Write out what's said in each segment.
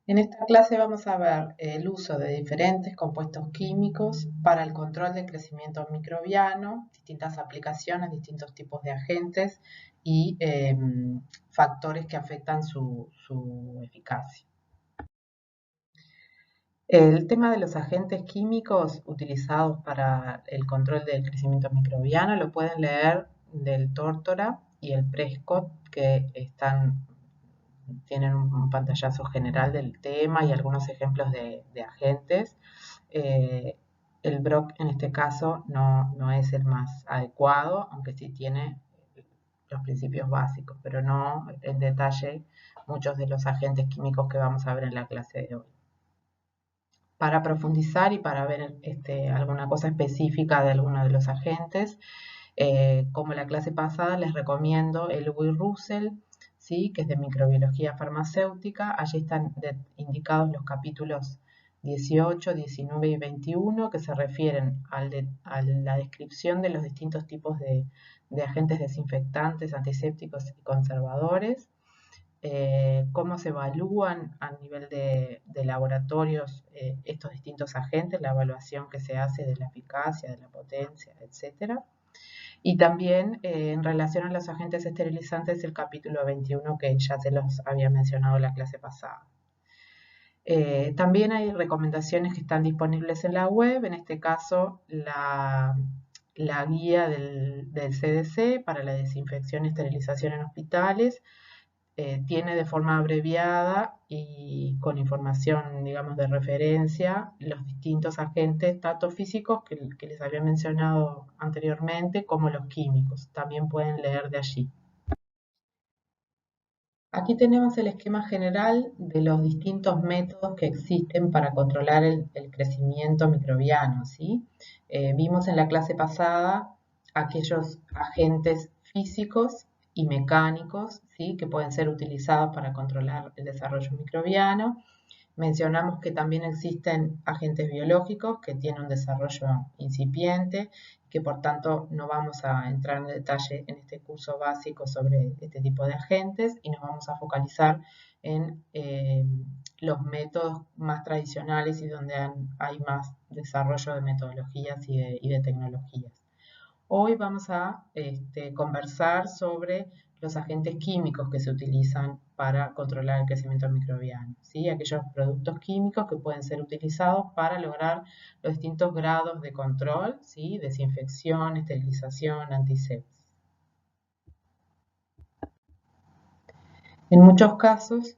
En esta clase vamos a ver el uso de diferentes compuestos químicos para el control del crecimiento microbiano, distintas aplicaciones, distintos tipos de agentes y factores que afectan su eficacia. El tema de los agentes químicos utilizados para el control del crecimiento microbiano lo pueden leer del Tórtora y el Prescott, que tienen un pantallazo general del tema y algunos ejemplos de agentes. El Brock en este caso no es el más adecuado, aunque sí tiene los principios básicos, pero no en detalle muchos de los agentes químicos que vamos a ver en la clase de hoy. Para profundizar y para ver alguna cosa específica de alguno de los agentes, como la clase pasada, les recomiendo el Lewis-Russell, ¿sí? Que es de microbiología farmacéutica. Allí están indicados los capítulos 18, 19 y 21 que se refieren a la descripción de los distintos tipos de agentes desinfectantes, antisépticos y conservadores. Cómo se evalúan a nivel de laboratorios estos distintos agentes, la evaluación que se hace de la eficacia, de la potencia, etc. Y también en relación a los agentes esterilizantes, el capítulo 21 que ya se los había mencionado en la clase pasada. También hay recomendaciones que están disponibles en la web, en este caso la guía del CDC para la desinfección y esterilización en hospitales, tiene de forma abreviada y con información, digamos, de referencia los distintos agentes, tanto físicos que les había mencionado anteriormente, como los químicos. También pueden leer de allí. Aquí tenemos el esquema general de los distintos métodos que existen para controlar el crecimiento microbiano, ¿sí? Vimos en la clase pasada aquellos agentes físicos y mecánicos, ¿sí? Que pueden ser utilizados para controlar el desarrollo microbiano. Mencionamos que también existen agentes biológicos que tienen un desarrollo incipiente, que por tanto no vamos a entrar en detalle en este curso básico sobre este tipo de agentes y nos vamos a focalizar en los métodos más tradicionales y donde hay más desarrollo de metodologías y de tecnologías. Hoy vamos a conversar sobre los agentes químicos que se utilizan para controlar el crecimiento microbiano, ¿sí? Aquellos productos químicos que pueden ser utilizados para lograr los distintos grados de control, ¿sí? Desinfección, esterilización, antisepsis. En muchos casos,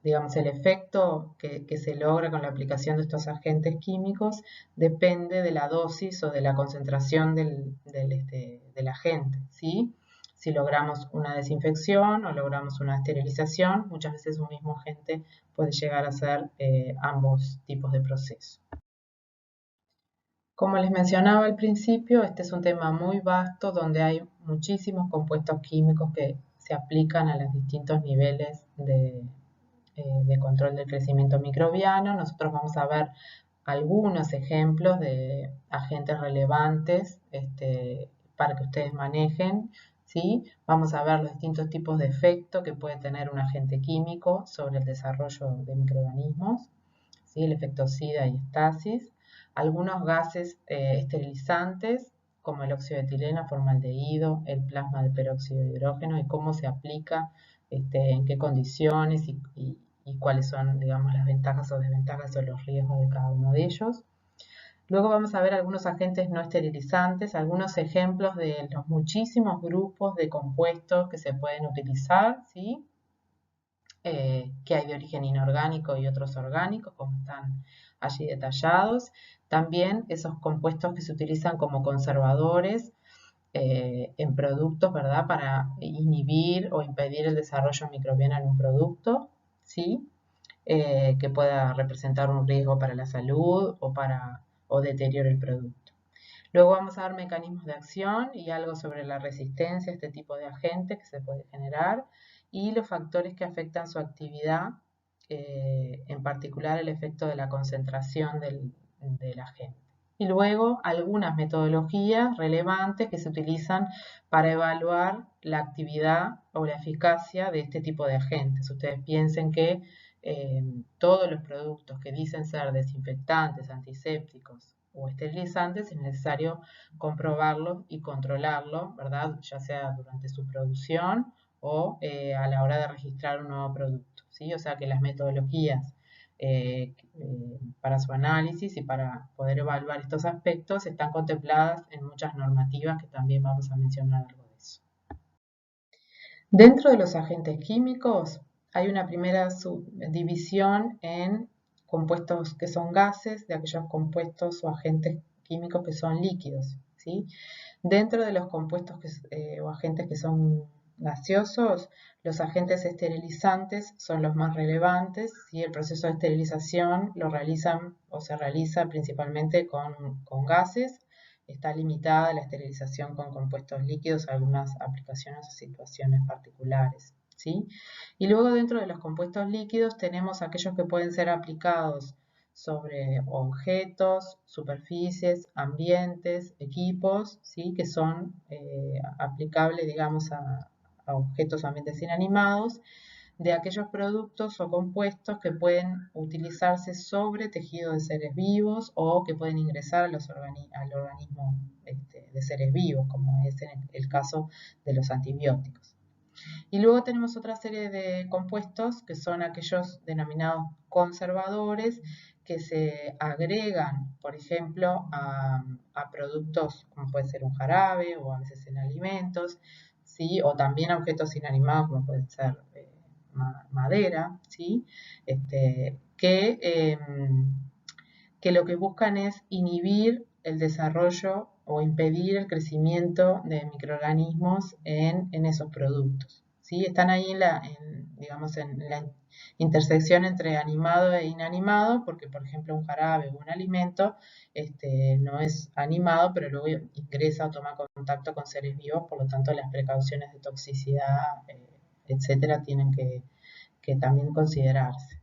digamos, el efecto que se logra con la aplicación de estos agentes químicos depende de la dosis o de la concentración del agente, ¿sí? Si logramos una desinfección o logramos una esterilización, muchas veces un mismo agente puede llegar a hacer ambos tipos de proceso. Como les mencionaba al principio, este es un tema muy vasto donde hay muchísimos compuestos químicos que se aplican a los distintos niveles de control del crecimiento microbiano. Nosotros vamos a ver algunos ejemplos de agentes relevantes para que ustedes manejen, ¿sí? Vamos a ver los distintos tipos de efecto que puede tener un agente químico sobre el desarrollo de microorganismos, ¿sí? El efecto SIDA y estasis. Algunos gases esterilizantes, como el óxido de etileno, formaldehído, el plasma de peróxido de hidrógeno y cómo se aplica, en qué condiciones y cuáles son, digamos, las ventajas o desventajas o los riesgos de cada uno de ellos. Luego vamos a ver algunos agentes no esterilizantes, algunos ejemplos de los muchísimos grupos de compuestos que se pueden utilizar, ¿sí? Que hay de origen inorgánico y otros orgánicos, como están allí detallados. También esos compuestos que se utilizan como conservadores en productos, ¿verdad? Para inhibir o impedir el desarrollo microbiano en un producto, ¿sí? Que pueda representar un riesgo para la salud o deterioro del producto. Luego vamos a ver mecanismos de acción y algo sobre la resistencia a este tipo de agentes que se puede generar y los factores que afectan su actividad, en particular el efecto de la concentración del agente. Y luego algunas metodologías relevantes que se utilizan para evaluar la actividad o la eficacia de este tipo de agentes. Ustedes piensen que todos los productos que dicen ser desinfectantes, antisépticos o esterilizantes es necesario comprobarlos y controlarlos, ¿verdad? Ya sea durante su producción o a la hora de registrar un nuevo producto, ¿sí? O sea que las metodologías para su análisis y para poder evaluar estos aspectos están contempladas en muchas normativas que también vamos a mencionar algo de eso. Dentro de los agentes químicos hay una primera subdivisión en compuestos que son gases, de aquellos compuestos o agentes químicos que son líquidos, ¿sí? Dentro de los compuestos o agentes que son gaseosos, los agentes esterilizantes son los más relevantes, ¿sí? El proceso de esterilización lo realizan o se realiza principalmente con gases. Está limitada la esterilización con compuestos líquidos a algunas aplicaciones o situaciones particulares, ¿sí? Y luego dentro de los compuestos líquidos tenemos aquellos que pueden ser aplicados sobre objetos, superficies, ambientes, equipos, ¿sí? Que son aplicables, digamos, a objetos o ambientes inanimados, de aquellos productos o compuestos que pueden utilizarse sobre tejido de seres vivos o que pueden ingresar al organismo de seres vivos, como es en el caso de los antibióticos. Y luego tenemos otra serie de compuestos que son aquellos denominados conservadores que se agregan, por ejemplo, a productos como puede ser un jarabe o a veces en alimentos, ¿sí? O también a objetos inanimados como puede ser madera, ¿sí? Que lo que buscan es inhibir el desarrollo o impedir el crecimiento de microorganismos en esos productos, ¿sí? Están ahí digamos, en la intersección entre animado e inanimado, porque por ejemplo un jarabe o un alimento no es animado, pero luego ingresa o toma contacto con seres vivos, por lo tanto las precauciones de toxicidad, etcétera, tienen que también considerarse.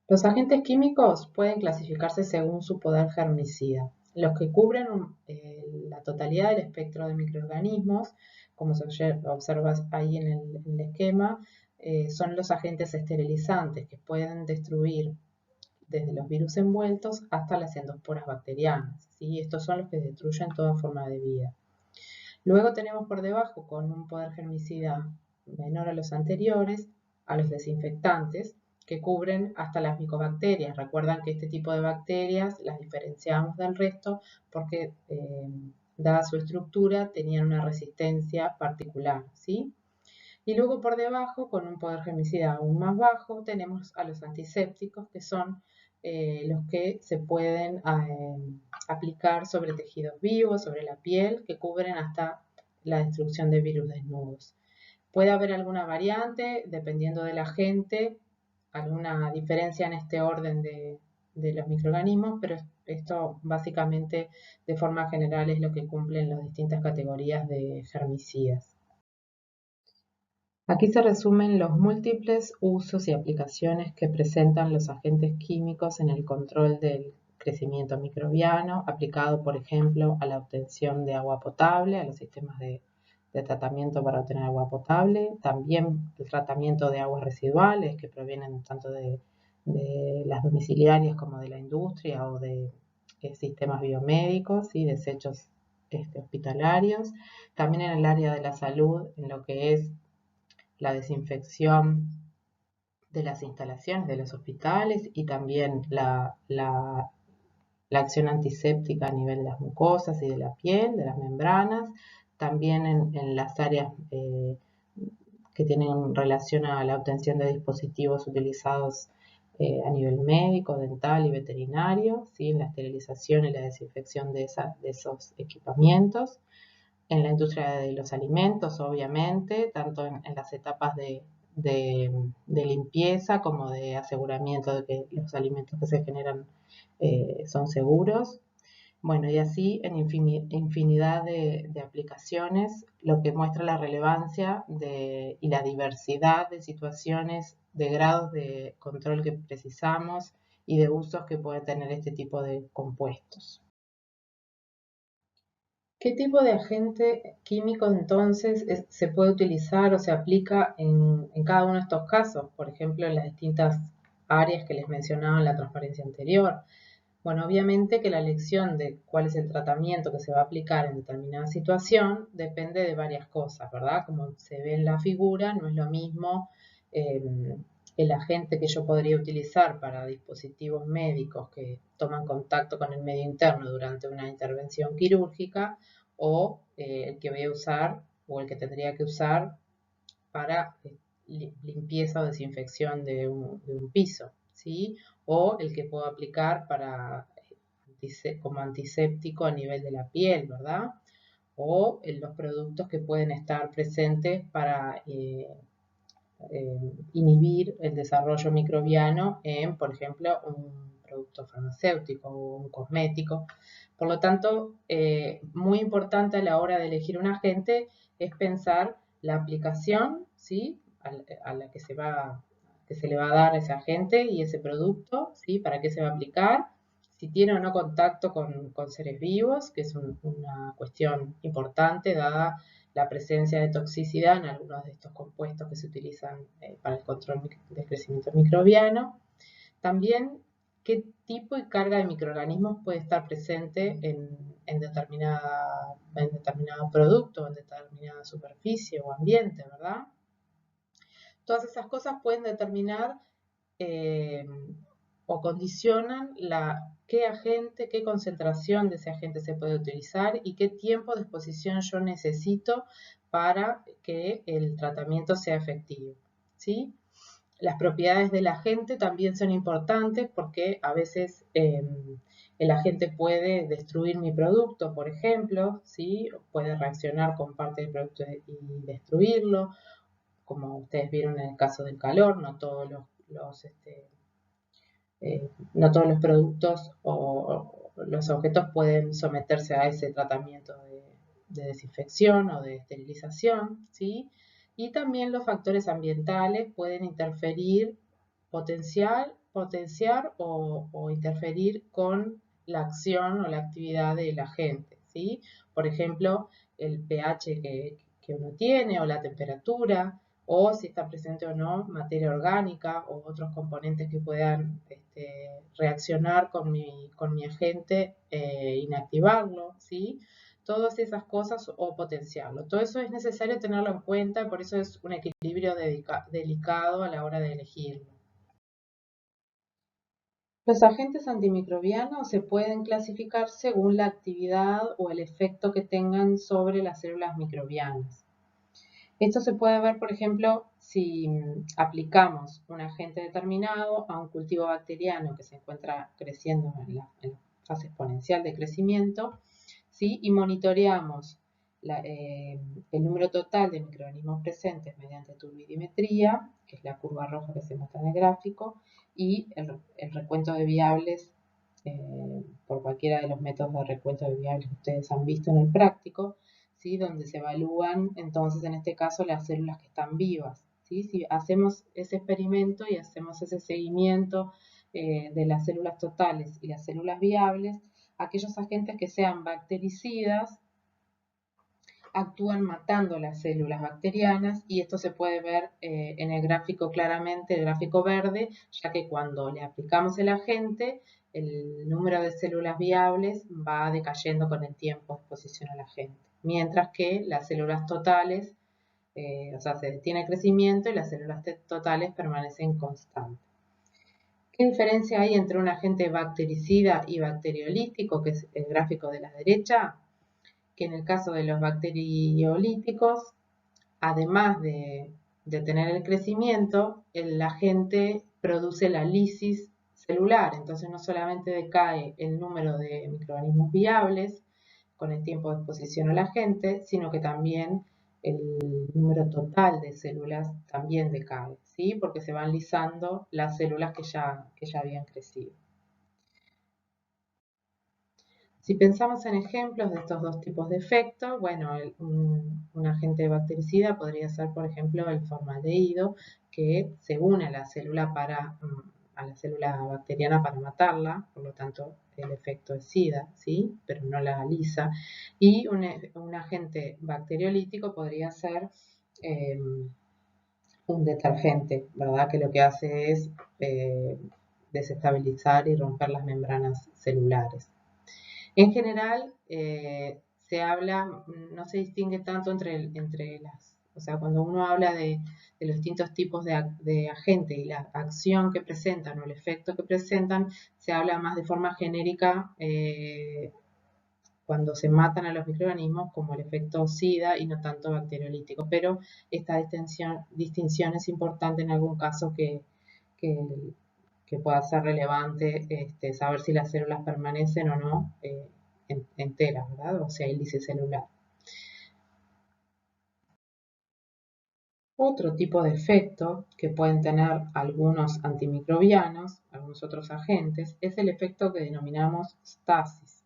Los agentes químicos pueden clasificarse según su poder germicida. Los que cubren la totalidad del espectro de microorganismos, como se observa ahí en el esquema, son los agentes esterilizantes que pueden destruir desde los virus envueltos hasta las endosporas bacterianas, ¿sí? Estos son los que destruyen toda forma de vida. Luego tenemos por debajo, con un poder germicida menor a los anteriores, a los desinfectantes, que cubren hasta las micobacterias. Recuerdan que este tipo de bacterias las diferenciamos del resto porque, dada su estructura, tenían una resistencia particular, ¿sí? Y luego por debajo, con un poder germicida aún más bajo, tenemos a los antisépticos, que son los que se pueden aplicar sobre tejidos vivos, sobre la piel, que cubren hasta la destrucción de virus desnudos. Puede haber alguna variante, dependiendo del agente, alguna diferencia en este orden de los microorganismos, pero esto básicamente de forma general es lo que cumplen las distintas categorías de germicidas. Aquí se resumen los múltiples usos y aplicaciones que presentan los agentes químicos en el control del crecimiento microbiano, aplicado, por ejemplo, a la obtención de agua potable, a los sistemas de tratamiento para obtener agua potable, también el tratamiento de aguas residuales que provienen tanto de las domiciliarias como de la industria o de sistemas biomédicos y desechos hospitalarios, también en el área de la salud, en lo que es la desinfección de las instalaciones de los hospitales y también la acción antiséptica a nivel de las mucosas y de la piel, de las membranas, también en las áreas que tienen relación a la obtención de dispositivos utilizados a nivel médico, dental y veterinario, ¿sí? En la esterilización y la desinfección de esos equipamientos. En la industria de los alimentos, obviamente, tanto en las etapas de limpieza como de aseguramiento de que los alimentos que se generan son seguros. Bueno, y así en infinidad de aplicaciones, lo que muestra la relevancia y la diversidad de situaciones, de grados de control que precisamos y de usos que puede tener este tipo de compuestos. ¿Qué tipo de agente químico entonces se puede utilizar o se aplica en cada uno de estos casos? Por ejemplo, en las distintas áreas que les mencionaba en la transparencia anterior. Bueno, obviamente que la elección de cuál es el tratamiento que se va a aplicar en determinada situación depende de varias cosas, ¿verdad? Como se ve en la figura, no es lo mismo el agente que yo podría utilizar para dispositivos médicos que toman contacto con el medio interno durante una intervención quirúrgica o el que voy a usar o el que tendría que usar para limpieza o desinfección de un piso, ¿sí? O el que puedo aplicar para, como antiséptico a nivel de la piel, ¿verdad? O los productos que pueden estar presentes para inhibir el desarrollo microbiano en, por ejemplo, un producto farmacéutico o un cosmético. Por lo tanto, muy importante a la hora de elegir un agente es pensar la aplicación, ¿sí? a la que se le va a dar a ese agente y ese producto, ¿sí? Para qué se va a aplicar, si tiene o no contacto con seres vivos, que es una cuestión importante dada la presencia de toxicidad en algunos de estos compuestos que se utilizan para el control del crecimiento microbiano. También, qué tipo y carga de microorganismos puede estar presente en determinado producto, en determinada superficie o ambiente, ¿verdad? Todas esas cosas pueden determinar o condicionan qué concentración de ese agente se puede utilizar y qué tiempo de exposición yo necesito para que el tratamiento sea efectivo, ¿sí? Las propiedades del agente también son importantes porque a veces el agente puede destruir mi producto, por ejemplo, ¿sí? Puede reaccionar con parte del producto y destruirlo, como ustedes vieron en el caso del calor, no todos los productos o los objetos pueden someterse a ese tratamiento de desinfección o de esterilización, ¿sí? Y también los factores ambientales pueden interferir, potenciar o interferir con la acción o la actividad del agente, ¿sí? Por ejemplo, el pH que uno tiene o la temperatura, o si está presente o no materia orgánica o otros componentes que puedan reaccionar con mi agente e inactivarlo, ¿sí? Todas esas cosas o potenciarlo. Todo eso es necesario tenerlo en cuenta y por eso es un equilibrio delicado a la hora de elegirlo. Los agentes antimicrobianos se pueden clasificar según la actividad o el efecto que tengan sobre las células microbianas. Esto se puede ver, por ejemplo, si aplicamos un agente determinado a un cultivo bacteriano que se encuentra creciendo en la fase exponencial de crecimiento, ¿sí? Y monitoreamos el número total de microorganismos presentes mediante turbidimetría, que es la curva roja que se muestra en el gráfico, y el recuento de viables por cualquiera de los métodos de recuento de viables que ustedes han visto en el práctico, ¿sí? Donde se evalúan entonces en este caso las células que están vivas, ¿sí? Si hacemos ese experimento y hacemos ese seguimiento de las células totales y las células viables, aquellos agentes que sean bactericidas actúan matando las células bacterianas y esto se puede ver en el gráfico claramente, el gráfico verde, ya que cuando le aplicamos el agente, el número de células viables va decayendo con el tiempo de exposición al agente, mientras que las células totales, o sea, se detiene el crecimiento y las células totales permanecen constantes. ¿Qué diferencia hay entre un agente bactericida y bacteriolítico, que es el gráfico de la derecha? Que en el caso de los bacteriolíticos, además de tener el crecimiento, el agente produce la lisis celular, entonces no solamente decae el número de microorganismos viables con el tiempo de exposición al agente, sino que también el número total de células también decae, ¿sí? Porque se van lisando las células que ya habían crecido. Si pensamos en ejemplos de estos dos tipos de efectos, bueno, un agente bactericida podría ser, por ejemplo, el formaldehído, que se une a la célula para a la célula bacteriana para matarla, por lo tanto el efecto es SIDA, ¿sí? Pero no la lisa. Y un agente bacteriolítico podría ser un detergente, ¿verdad? Que lo que hace es desestabilizar y romper las membranas celulares. En general, se habla, no se distingue tanto entre las, o sea, cuando uno habla de los distintos tipos de agente y la acción que presentan o el efecto que presentan, se habla más de forma genérica cuando se matan a los microorganismos como el efecto SIDA y no tanto bacteriolítico. Pero esta distinción es importante en algún caso que, que pueda ser relevante saber si las células permanecen o no enteras, ¿verdad? O sea, índice celular. Otro tipo de efecto que pueden tener algunos antimicrobianos, algunos otros agentes, es el efecto que denominamos stasis.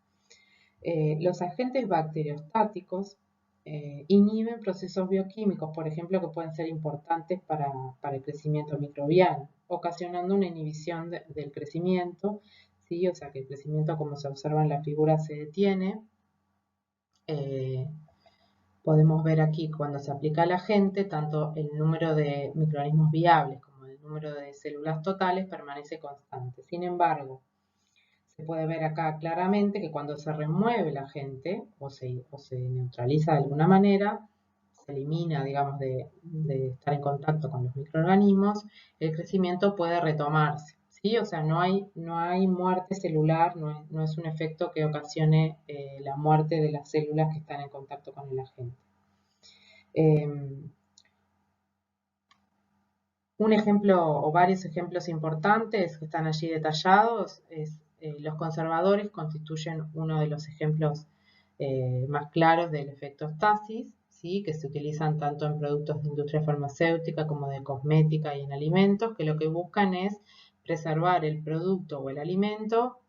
Los agentes bacteriostáticos inhiben procesos bioquímicos, por ejemplo, que pueden ser importantes para el crecimiento microbiano, ocasionando una inhibición del crecimiento, ¿sí? O sea que el crecimiento, como se observa en la figura, se detiene. Podemos ver aquí cuando se aplica al agente, tanto el número de microorganismos viables como el número de células totales permanece constante. Sin embargo, se puede ver acá claramente que cuando se remueve el agente o se neutraliza de alguna manera, se elimina, digamos, de estar en contacto con los microorganismos, el crecimiento puede retomarse, ¿sí? O sea, no hay muerte celular, no es un efecto que ocasione la muerte de las células que están en contacto con el agente. Un ejemplo o varios ejemplos importantes que están allí detallados es los conservadores constituyen uno de los ejemplos más claros del efecto stasis, ¿sí? Que se utilizan tanto en productos de industria farmacéutica como de cosmética y en alimentos, que lo que buscan es preservar el producto o el alimento,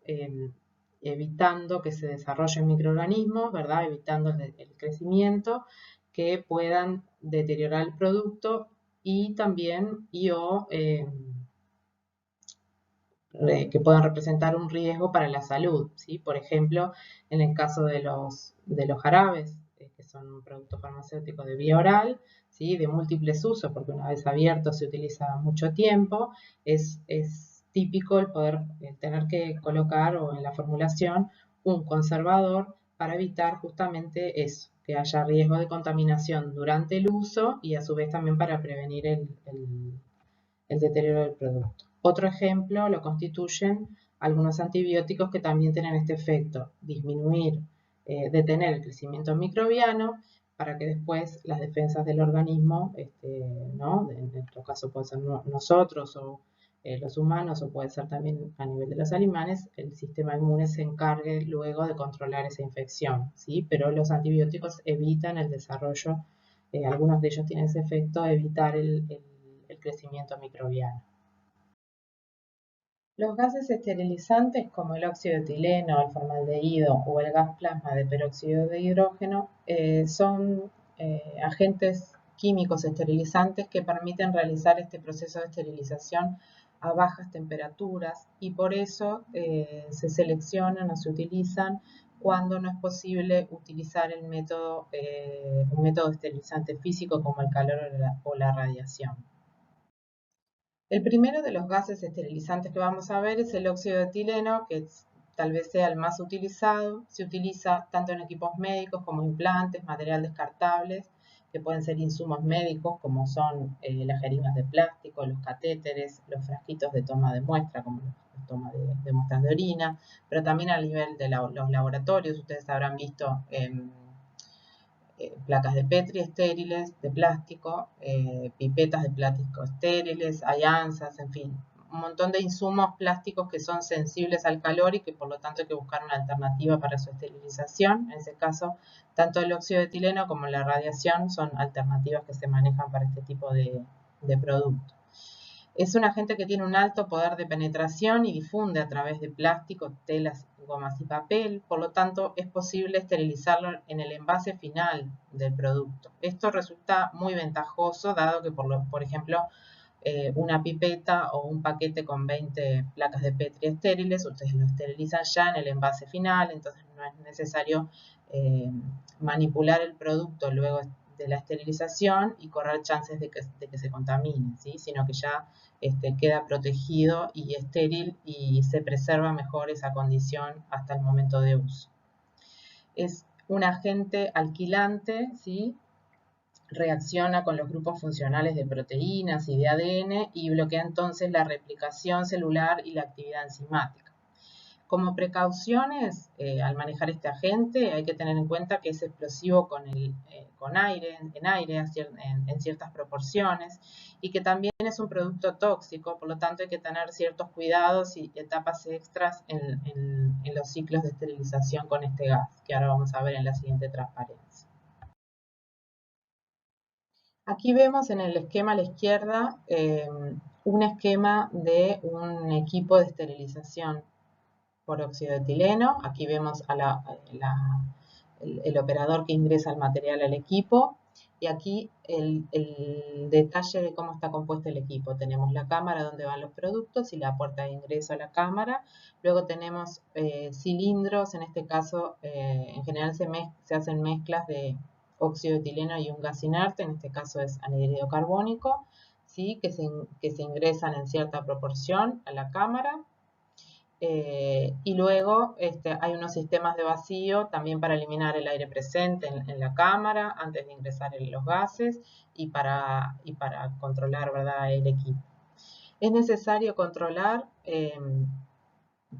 evitando que se desarrollen microorganismos, ¿verdad? Evitando el crecimiento, que puedan deteriorar el producto y también que puedan representar un riesgo para la salud, ¿sí? Por ejemplo, en el caso de los jarabes, que son un producto farmacéutico de vía oral, ¿sí? De múltiples usos, porque una vez abierto se utiliza mucho tiempo, es típico el poder tener que colocar o en la formulación un conservador para evitar justamente eso, que haya riesgo de contaminación durante el uso y a su vez también para prevenir el deterioro del producto. Otro ejemplo lo constituyen algunos antibióticos que también tienen este efecto, disminuir, detener el crecimiento microbiano para que después las defensas del organismo, ¿no? En nuestro caso puede ser nosotros o los humanos o puede ser también a nivel de los animales, el sistema inmune se encargue luego de controlar esa infección, ¿sí? Pero los antibióticos evitan el desarrollo, algunos de ellos tienen ese efecto, evitar el crecimiento microbiano. Los gases esterilizantes como el óxido de etileno, el formaldehído o el gas plasma de peróxido de hidrógeno son agentes químicos esterilizantes que permiten realizar este proceso de esterilización a bajas temperaturas y por eso se seleccionan o se utilizan cuando no es posible utilizar un método esterilizante físico como el calor o la radiación. El primero de los gases esterilizantes que vamos a ver es el óxido de etileno, que tal vez sea el más utilizado. Se utiliza tanto en equipos médicos como implantes, material descartables, que pueden ser insumos médicos como son las jeringas de plástico, los catéteres, los frasquitos de toma de muestra como los toma de muestras de orina, pero también a nivel de los laboratorios. Ustedes habrán visto placas de Petri estériles de plástico, pipetas de plástico estériles, hay ansas, en fin, un montón de insumos plásticos que son sensibles al calor y que por lo tanto hay que buscar una alternativa para su esterilización. En ese caso, tanto el óxido de etileno como la radiación son alternativas que se manejan para este tipo de producto. Es un agente que tiene un alto poder de penetración y difunde a través de plástico, telas, gomas y papel, por lo tanto es posible esterilizarlo en el envase final del producto. Esto resulta muy ventajoso dado que, por ejemplo, una pipeta o un paquete con 20 placas de Petri estériles, ustedes lo esterilizan ya en el envase final, entonces no es necesario manipular el producto luego de la esterilización y correr chances de que se contamine, ¿sí? Sino que ya queda protegido y estéril y se preserva mejor esa condición hasta el momento de uso. Es un agente alquilante, ¿sí? Reacciona con los grupos funcionales de proteínas y de ADN y bloquea entonces la replicación celular y la actividad enzimática. Como precauciones, al manejar este agente hay que tener en cuenta que es explosivo con aire, en ciertas proporciones, y que también es un producto tóxico, por lo tanto hay que tener ciertos cuidados y etapas extras en los ciclos de esterilización con este gas, que ahora vamos a ver en la siguiente transparencia. Aquí vemos en el esquema a la izquierda un esquema de un equipo de esterilización por óxido de etileno. Aquí vemos el operador que ingresa el material al equipo y aquí el detalle de cómo está compuesto el equipo. Tenemos la cámara donde van los productos y la puerta de ingreso a la cámara. Luego tenemos cilindros, en este caso en general se hacen mezclas de óxido de etileno y un gas inerte, en este caso es anhídrido carbónico, ¿sí? que se ingresan en cierta proporción a la cámara. Y luego hay unos sistemas de vacío también para eliminar el aire presente en la cámara antes de ingresar los gases y para controlar, ¿verdad?, el equipo. Es necesario controlar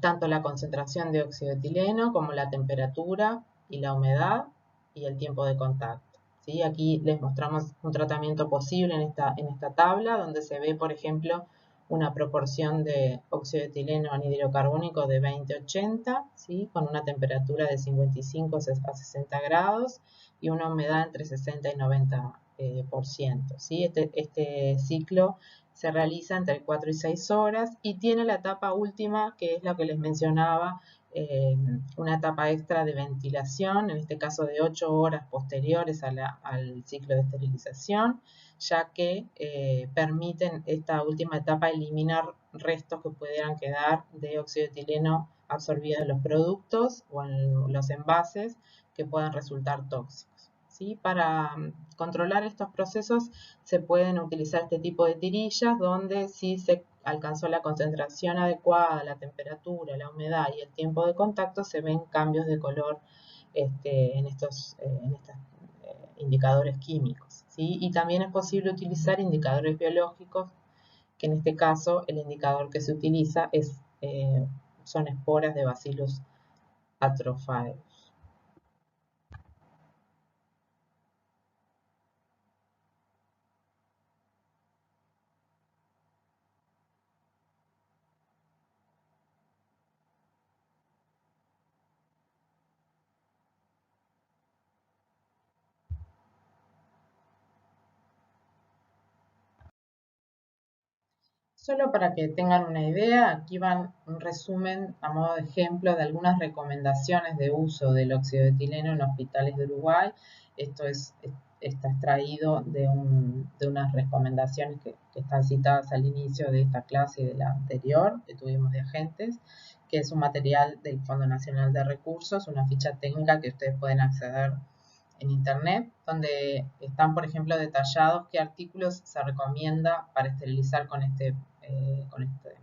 tanto la concentración de óxido de etileno como la temperatura y la humedad y el tiempo de contacto, ¿sí? Aquí les mostramos un tratamiento posible en esta tabla donde se ve, por ejemplo, una proporción de óxido de etileno anhídrido carbónico de 20-80, ¿sí? Con una temperatura de 55 a 60 grados y una humedad entre 60 y 90%, ¿sí? Este ciclo se realiza entre 4 y 6 horas y tiene la etapa última, que es la que les mencionaba, una etapa extra de ventilación, en este caso de 8 horas posteriores al ciclo de esterilización, ya que permiten esta última etapa eliminar restos que pudieran quedar de óxido de etileno absorbido en los productos o en los envases que puedan resultar tóxicos, ¿sí? Para controlar estos procesos se pueden utilizar este tipo de tirillas donde si se alcanzó la concentración adecuada, la temperatura, la humedad y el tiempo de contacto, se ven cambios de color en estos indicadores químicos, ¿sí? Y también es posible utilizar indicadores biológicos, que en este caso el indicador que se utiliza son esporas de Bacillus atrophaeus. Solo para que tengan una idea, aquí van un resumen a modo de ejemplo de algunas recomendaciones de uso del óxido de etileno en hospitales de Uruguay. Esto está extraído de unas recomendaciones que están citadas al inicio de esta clase y de la anterior que tuvimos de agentes, que es un material del Fondo Nacional de Recursos, una ficha técnica que ustedes pueden acceder en internet, donde están, por ejemplo, detallados qué artículos se recomienda para esterilizar con esta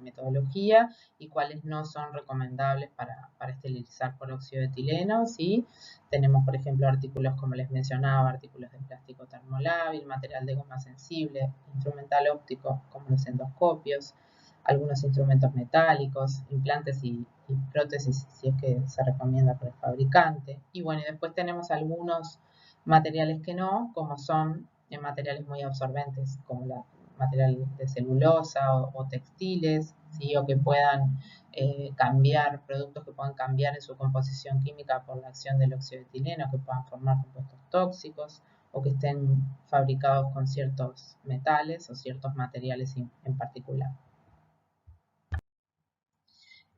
metodología y cuáles no son recomendables para esterilizar por óxido de etileno, ¿sí? Tenemos, por ejemplo, artículos, como les mencionaba, artículos de plástico termolábil, material de goma sensible, instrumental óptico, como los endoscopios, algunos instrumentos metálicos, implantes y prótesis, si es que se recomienda por el fabricante. Y bueno, y después tenemos algunos materiales que no, como son materiales muy absorbentes, como la material de celulosa o textiles, ¿sí? O que puedan cambiar, productos que puedan cambiar en su composición química por la acción del óxido de etileno, que puedan formar compuestos tóxicos o que estén fabricados con ciertos metales o ciertos materiales en particular.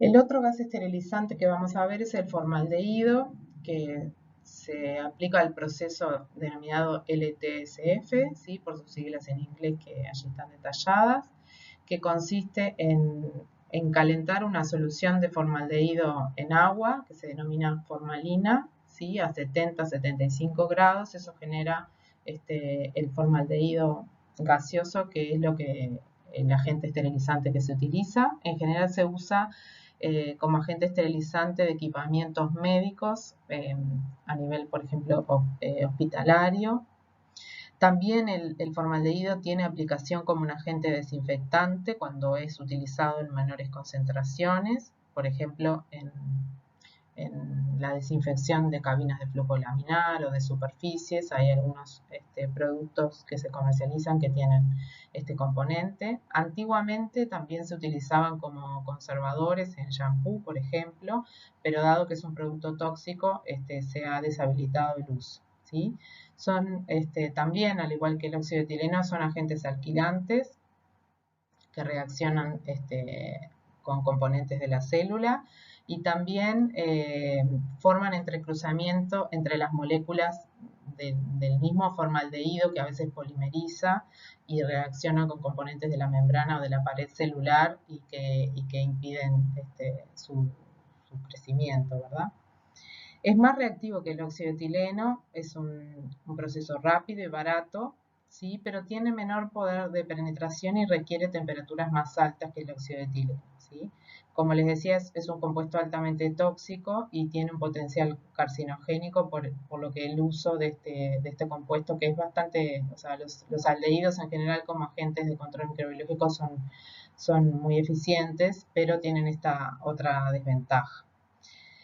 El otro gas esterilizante que vamos a ver es el formaldehído, que se aplica el proceso denominado LTSF, ¿sí? Por sus siglas en inglés que allí están detalladas, que consiste en calentar una solución de formaldehído en agua, que se denomina formalina, ¿sí? A 70-75 grados. Eso genera el formaldehído gaseoso, que es lo que el agente esterilizante que se utiliza. En general se usa como agente esterilizante de equipamientos médicos a nivel, por ejemplo, hospitalario. También el formaldehído tiene aplicación como un agente desinfectante cuando es utilizado en menores concentraciones, por ejemplo, en la desinfección de cabinas de flujo laminar o de superficies. Hay algunos productos que se comercializan que tienen este componente. Antiguamente también se utilizaban como conservadores en shampoo, por ejemplo, pero dado que es un producto tóxico, se ha deshabilitado el uso, ¿sí? Son también, al igual que el óxido de etileno, son agentes alquilantes que reaccionan con componentes de la célula y también forman entrecruzamiento entre las moléculas del mismo formaldehído, que a veces polimeriza y reacciona con componentes de la membrana o de la pared celular y que impiden su crecimiento, ¿verdad? Es más reactivo que el óxido de etileno, es un proceso rápido y barato, ¿sí? Pero tiene menor poder de penetración y requiere temperaturas más altas que el óxido de etileno, ¿sí? Como les decía, es un compuesto altamente tóxico y tiene un potencial carcinogénico, por lo que el uso de este compuesto, que es bastante, o sea, los aldehídos en general como agentes de control microbiológico son muy eficientes, pero tienen esta otra desventaja.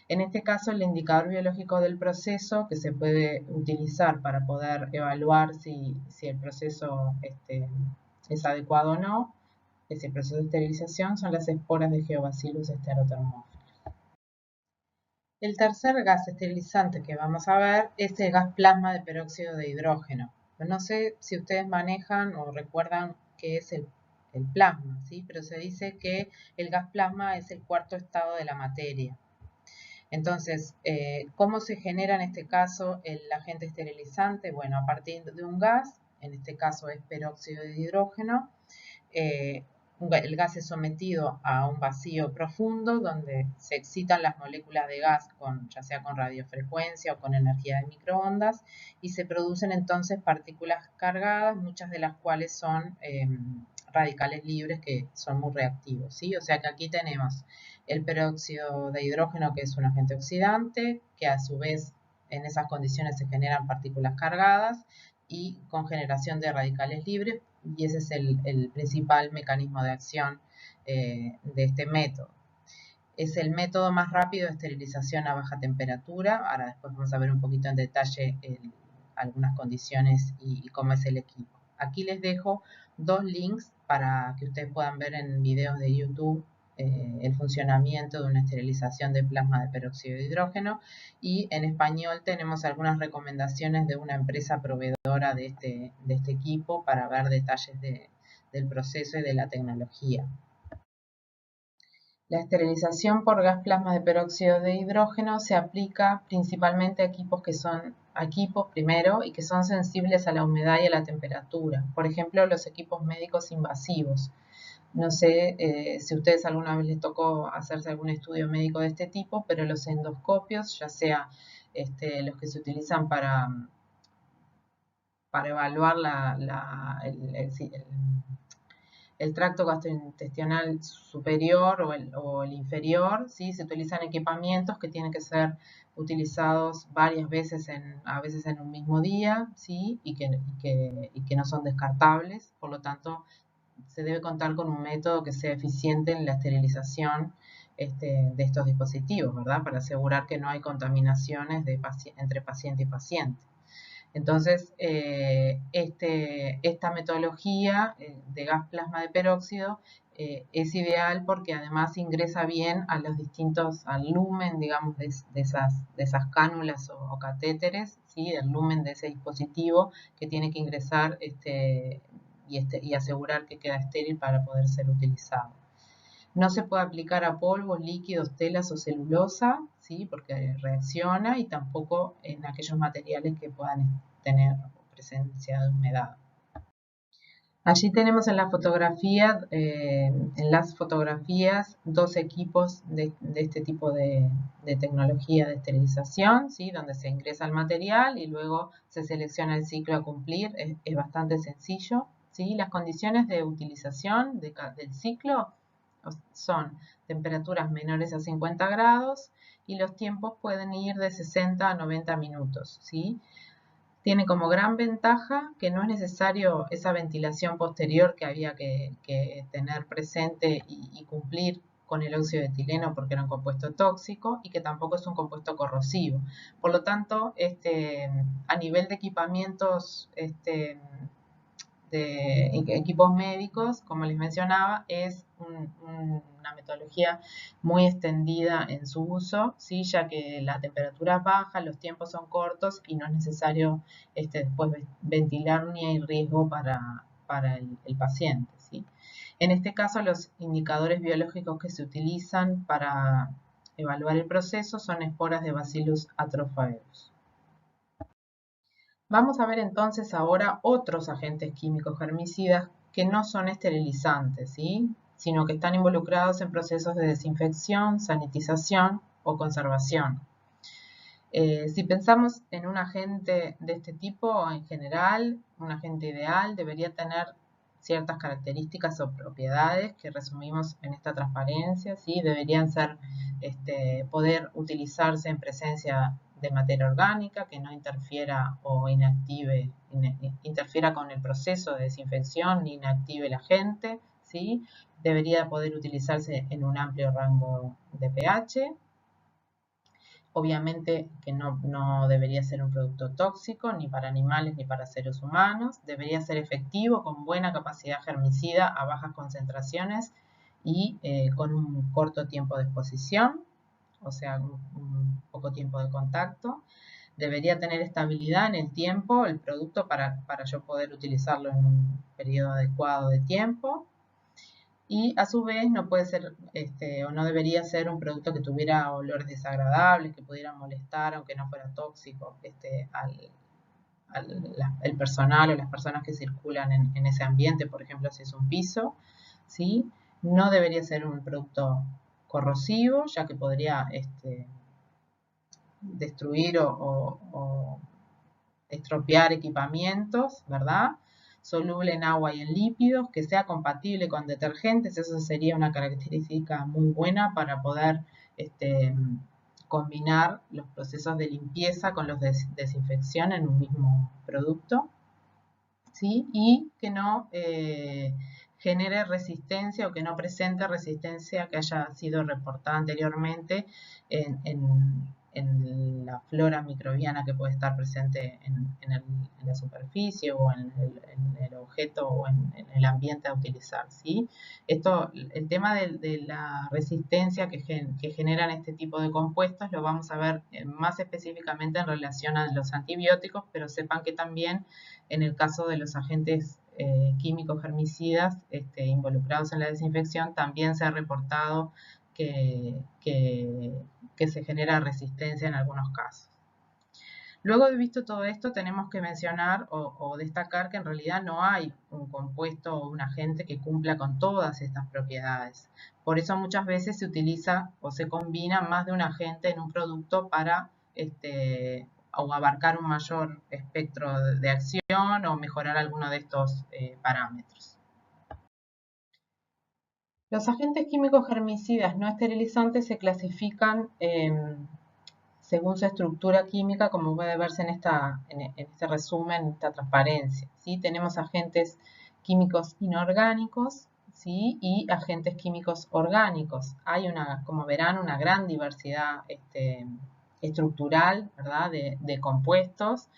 En este caso, el indicador biológico del proceso que se puede utilizar para poder evaluar si el proceso es adecuado o no, ese proceso de esterilización, son las esporas de Geobacillus stearothermophilus. El tercer gas esterilizante que vamos a ver es el gas plasma de peróxido de hidrógeno. No sé si ustedes manejan o recuerdan qué es el plasma, ¿sí? Pero se dice que el gas plasma es el cuarto estado de la materia. Entonces, ¿cómo se genera en este caso el agente esterilizante? Bueno, a partir de un gas, en este caso es peróxido de hidrógeno. El gas es sometido a un vacío profundo donde se excitan las moléculas de gas, ya sea con radiofrecuencia o con energía de microondas, y se producen entonces partículas cargadas, muchas de las cuales son radicales libres que son muy reactivos, ¿sí? O sea que aquí tenemos el peróxido de hidrógeno, que es un agente oxidante, que a su vez en esas condiciones se generan partículas cargadas y con generación de radicales libres, y ese es el principal mecanismo de acción de este método. Es el método más rápido de esterilización a baja temperatura. Ahora después vamos a ver un poquito en detalle algunas condiciones y cómo es el equipo. Aquí les dejo dos links para que ustedes puedan ver en videos de YouTube el funcionamiento de una esterilización de plasma de peróxido de hidrógeno, y en español tenemos algunas recomendaciones de una empresa proveedora de este equipo para ver detalles del proceso y de la tecnología. La esterilización por gas plasma de peróxido de hidrógeno se aplica principalmente a equipos primero, y que son sensibles a la humedad y a la temperatura. Por ejemplo, los equipos médicos invasivos. No sé si a ustedes alguna vez les tocó hacerse algún estudio médico de este tipo, pero los endoscopios, ya sea los que se utilizan para evaluar el tracto gastrointestinal superior o el inferior, ¿sí? Se utilizan equipamientos que tienen que ser utilizados varias veces, a veces en un mismo día, ¿sí? y que no son descartables. Por lo tanto, se debe contar con un método que sea eficiente en la esterilización de estos dispositivos, ¿verdad? Para asegurar que no hay contaminaciones entre paciente y paciente. Entonces, esta metodología de gas plasma de peróxido es ideal porque además ingresa bien a los al lumen, digamos, de esas cánulas o catéteres, ¿sí? El lumen de ese dispositivo que tiene que ingresar y asegurar que queda estéril para poder ser utilizado. No se puede aplicar a polvos, líquidos, telas o celulosa, ¿sí? Porque reacciona, y tampoco en aquellos materiales que puedan tener presencia de humedad. Allí tenemos en la fotografía, en las fotografías, dos equipos de este tipo de tecnología de esterilización, ¿sí? Donde se ingresa el material y luego se selecciona el ciclo a cumplir. Es bastante sencillo, ¿sí? Las condiciones de utilización del ciclo son temperaturas menores a 50 grados y los tiempos pueden ir de 60 a 90 minutos, ¿sí? Tiene como gran ventaja que no es necesario esa ventilación posterior que había que tener presente y cumplir con el óxido de etileno porque era un compuesto tóxico, y que tampoco es un compuesto corrosivo. Por lo tanto, a nivel de equipamientos, de equipos médicos, como les mencionaba, es una metodología muy extendida en su uso, ¿sí? Ya que la temperatura es baja, los tiempos son cortos y no es necesario después ventilar ni hay riesgo para el paciente, ¿sí? En este caso, los indicadores biológicos que se utilizan para evaluar el proceso son esporas de Bacillus atrophaeus. Vamos a ver entonces ahora otros agentes químicos germicidas que no son esterilizantes, ¿sí? Sino que están involucrados en procesos de desinfección, sanitización o conservación. Si pensamos en un agente de este tipo, en general, un agente ideal debería tener ciertas características o propiedades que resumimos en esta transparencia, ¿sí? Deberían ser, poder utilizarse en presencia de materia orgánica que no interfiera o interfiera con el proceso de desinfección ni inactive el agente, ¿sí? Debería poder utilizarse en un amplio rango de pH. Obviamente que no debería ser un producto tóxico ni para animales ni para seres humanos. Debería ser efectivo, con buena capacidad germicida a bajas concentraciones y con un corto tiempo de exposición, o sea, un poco tiempo de contacto. Debería tener estabilidad en el tiempo el producto para yo poder utilizarlo en un periodo adecuado de tiempo. Y a su vez no puede ser, o no debería ser un producto que tuviera olores desagradables, que pudiera molestar, aunque no fuera tóxico, el personal o las personas que circulan en ese ambiente, por ejemplo, si es un piso, ¿sí? No debería ser un producto corrosivo, ya que podría destruir o estropear equipamientos, ¿verdad? Soluble en agua y en lípidos, que sea compatible con detergentes. Eso sería una característica muy buena para poder combinar los procesos de limpieza con los de desinfección en un mismo producto, ¿sí? Y que no genere resistencia o que no presente resistencia que haya sido reportada anteriormente en la flora microbiana que puede estar presente en la superficie o en el objeto o en el ambiente a utilizar, ¿sí? El tema de la resistencia que generan este tipo de compuestos lo vamos a ver más específicamente en relación a los antibióticos, pero sepan que también en el caso de los agentes químicos germicidas involucrados en la desinfección, también se ha reportado que se genera resistencia en algunos casos. Luego de visto todo esto, tenemos que mencionar o destacar que en realidad no hay un compuesto o un agente que cumpla con todas estas propiedades. Por eso muchas veces se utiliza o se combina más de un agente en un producto para o abarcar un mayor espectro de acción o mejorar alguno de estos parámetros. Los agentes químicos germicidas no esterilizantes se clasifican según su estructura química, como puede verse en este resumen, en esta transparencia, ¿sí? Tenemos agentes químicos inorgánicos, ¿sí? Y agentes químicos orgánicos. Hay como verán, una gran diversidad estructural, ¿verdad? De compuestos.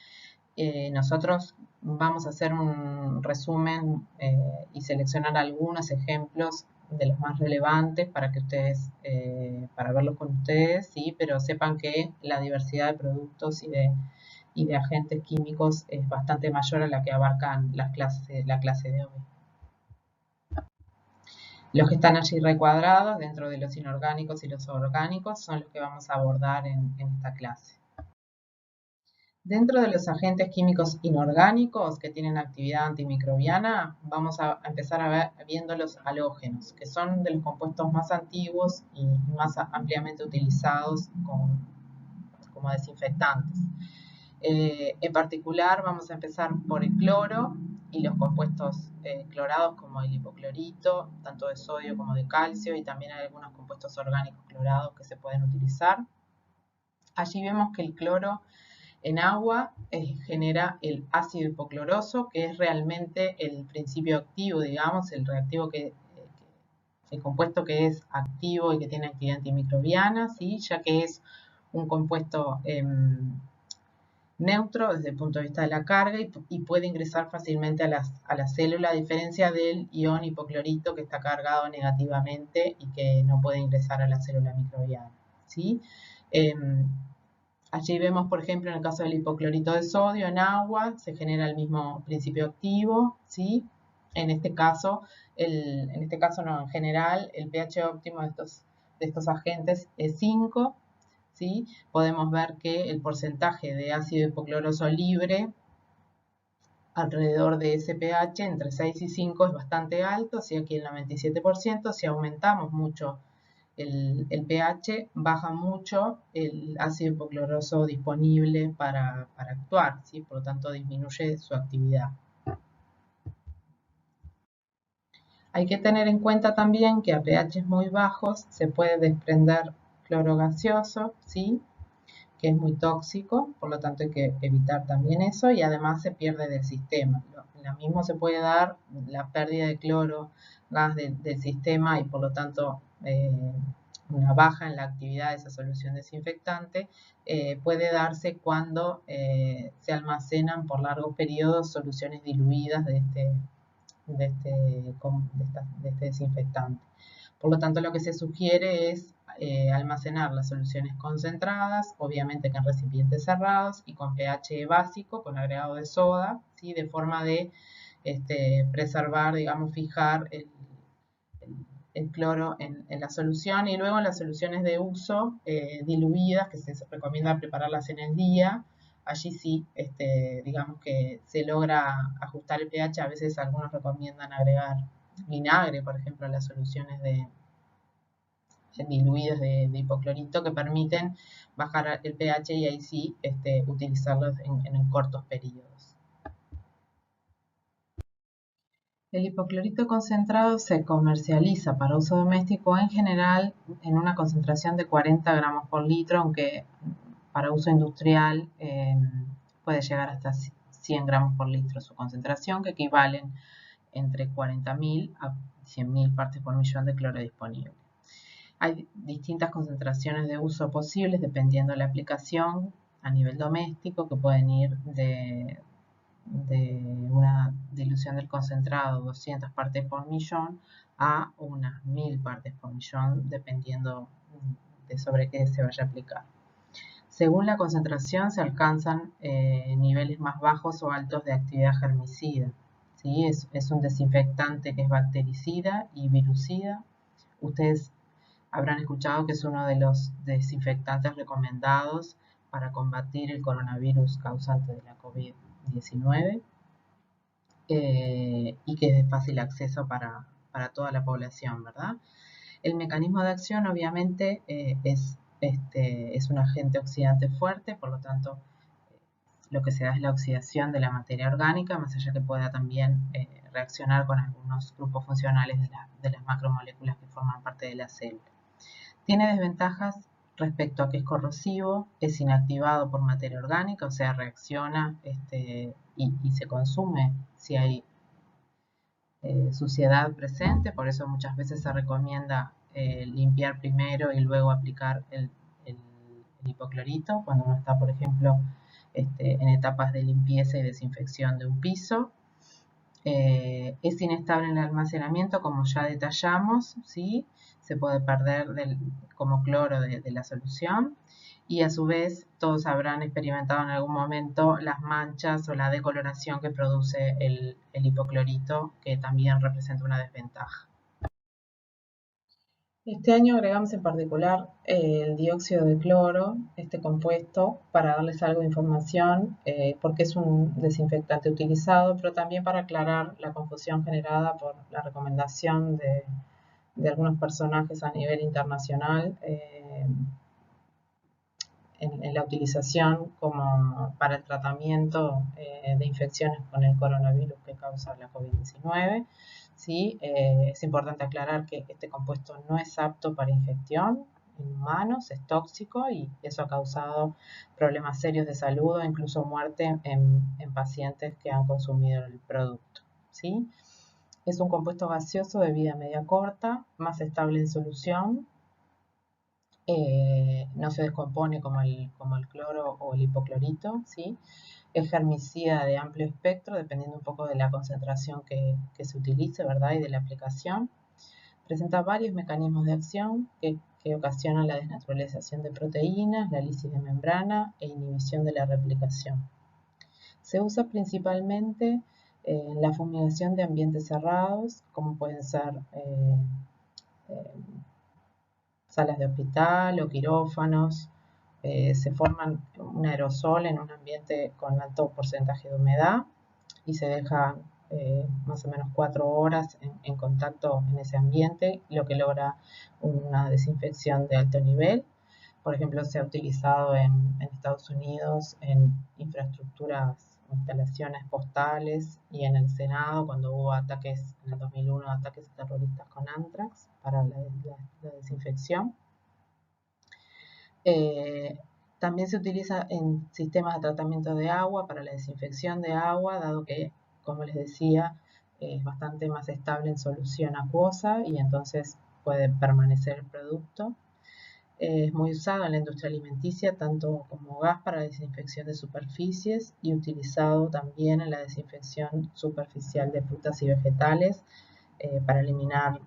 Nosotros vamos a hacer un resumen y seleccionar algunos ejemplos de los más relevantes para que ustedes, para verlos con ustedes, ¿sí? Pero sepan que la diversidad de productos y de agentes químicos es bastante mayor a la que abarcan la clase de hoy. Los que están allí recuadrados dentro de los inorgánicos y los orgánicos son los que vamos a abordar en esta clase. Dentro de los agentes químicos inorgánicos que tienen actividad antimicrobiana, vamos a empezar a ver viendo los halógenos, que son de los compuestos más antiguos y más ampliamente utilizados como desinfectantes. En particular vamos a empezar por el cloro y los compuestos clorados como el hipoclorito, tanto de sodio como de calcio, y también hay algunos compuestos orgánicos clorados que se pueden utilizar. Allí vemos que el cloro en agua genera el ácido hipocloroso, que es realmente el principio activo, digamos, el reactivo el compuesto que es activo y que tiene actividad antimicrobiana, ¿sí? Ya que es un compuesto neutro desde el punto de vista de la carga y puede ingresar fácilmente a la célula, a diferencia del ion hipoclorito que está cargado negativamente y que no puede ingresar a la célula microbiana, ¿sí? Allí vemos, por ejemplo, en el caso del hipoclorito de sodio en agua, se genera el mismo principio activo, ¿sí? En este caso no, en general, el pH óptimo de estos agentes es 5, ¿sí? Podemos ver que el porcentaje de ácido hipocloroso libre alrededor de ese pH entre 6 y 5 es bastante alto, así aquí el 97%. Si aumentamos mucho el pH, baja mucho el ácido hipocloroso disponible para actuar, ¿sí? Por lo tanto disminuye su actividad. Hay que tener en cuenta también que a pH muy bajos se puede desprender cloro gaseoso, ¿sí? Que es muy tóxico, por lo tanto hay que evitar también eso, y además se pierde del sistema. Lo mismo se puede dar la pérdida de cloro, gas del sistema, y por lo tanto una baja en la actividad de esa solución desinfectante puede darse cuando se almacenan por largos periodos soluciones diluidas de este desinfectante. Por lo tanto, lo que se sugiere es almacenar las soluciones concentradas, obviamente que en recipientes cerrados y con pH básico, con agregado de soda, ¿sí? De forma de preservar, digamos, fijar el cloro en la solución, y luego en las soluciones de uso diluidas, que se recomienda prepararlas en el día. Allí sí, digamos que se logra ajustar el pH. A veces algunos recomiendan agregar vinagre, por ejemplo, a las soluciones diluidas de hipoclorito, que permiten bajar el pH y ahí sí utilizarlos en cortos periodos. El hipoclorito concentrado se comercializa para uso doméstico en general en una concentración de 40 gramos por litro, aunque para uso industrial puede llegar hasta 100 gramos por litro su concentración, que equivalen entre 40.000 a 100.000 partes por millón de cloro disponible. Hay distintas concentraciones de uso posibles dependiendo de la aplicación a nivel doméstico, que pueden ir de una dilución del concentrado 200 partes por millón a unas 1000 partes por millón, dependiendo de sobre qué se vaya a aplicar. Según la concentración se alcanzan niveles más bajos o altos de actividad germicida, ¿sí? Es un desinfectante que es bactericida y virucida. Ustedes habrán escuchado que es uno de los desinfectantes recomendados para combatir el coronavirus causante de la COVID-19 y que es de fácil acceso para toda la población, ¿verdad? El mecanismo de acción obviamente es un agente oxidante fuerte, por lo tanto lo que se da es la oxidación de la materia orgánica, más allá que pueda también reaccionar con algunos grupos funcionales de las macromoléculas que forman parte de la célula. Tiene desventajas respecto a que es corrosivo, es inactivado por materia orgánica, o sea, reacciona y se consume si hay suciedad presente. Por eso muchas veces se recomienda limpiar primero y luego aplicar el hipoclorito cuando uno está, por ejemplo, en etapas de limpieza y desinfección de un piso. Es inestable en el almacenamiento, como ya detallamos, ¿sí? Se puede perder como cloro de la solución, y a su vez todos habrán experimentado en algún momento las manchas o la decoloración que produce el hipoclorito, que también representa una desventaja. Este año agregamos en particular el dióxido de cloro, este compuesto, para darles algo de información, porque es un desinfectante utilizado, pero también para aclarar la confusión generada por la recomendación de algunos personajes a nivel internacional en la utilización como para el tratamiento de infecciones con el coronavirus que causa la COVID-19. ¿Sí? Es importante aclarar que este compuesto no es apto para ingestión en humanos, es tóxico y eso ha causado problemas serios de salud o incluso muerte en pacientes que han consumido el producto. ¿Sí? Es un compuesto gaseoso de vida media corta, más estable en solución, no se descompone como el cloro o el hipoclorito, ¿sí? Es germicida de amplio espectro, dependiendo un poco de la concentración que se utilice, ¿verdad? Y de la aplicación. Presenta varios mecanismos de acción que ocasionan la desnaturalización de proteínas, la lisis de membrana e inhibición de la replicación. Se usa principalmente en la fumigación de ambientes cerrados, como pueden ser salas de hospital o quirófanos. Se forman un aerosol en un ambiente con alto porcentaje de humedad y se deja más o menos 4 horas en contacto en ese ambiente, lo que logra una desinfección de alto nivel. Por ejemplo, se ha utilizado en Estados Unidos en infraestructuras o instalaciones postales y en el Senado cuando hubo ataques en el 2001, ataques terroristas con anthrax para la desinfección. También se utiliza en sistemas de tratamiento de agua para la desinfección de agua, dado que, como les decía, es bastante más estable en solución acuosa y entonces puede permanecer el producto. Es muy usado en la industria alimenticia, tanto como gas para la desinfección de superficies y utilizado también en la desinfección superficial de frutas y vegetales para eliminar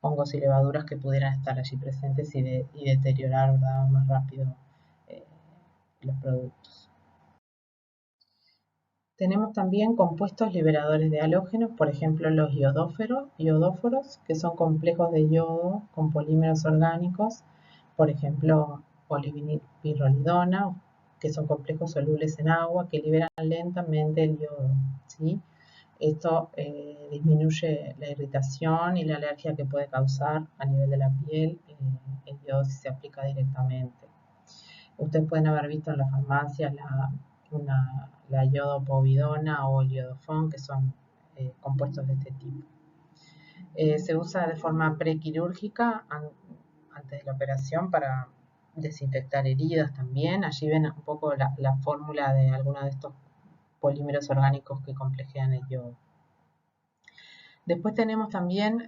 hongos y levaduras que pudieran estar allí presentes y deteriorar, ¿verdad?, más rápido eh, los productos. Tenemos también compuestos liberadores de halógenos, por ejemplo los iodóforos, que son complejos de yodo con polímeros orgánicos, por ejemplo polivinilpirrolidona, que son complejos solubles en agua que liberan lentamente el yodo, ¿sí? Esto disminuye la irritación y la alergia que puede causar a nivel de la piel el yodo si se aplica directamente. Ustedes pueden haber visto en las farmacias la iodopovidona o el iodofón, que son compuestos de este tipo. Se usa de forma prequirúrgica antes de la operación para desinfectar heridas también. Allí ven un poco la fórmula de algunos de estos polímeros orgánicos que complejean el yodo. Después tenemos también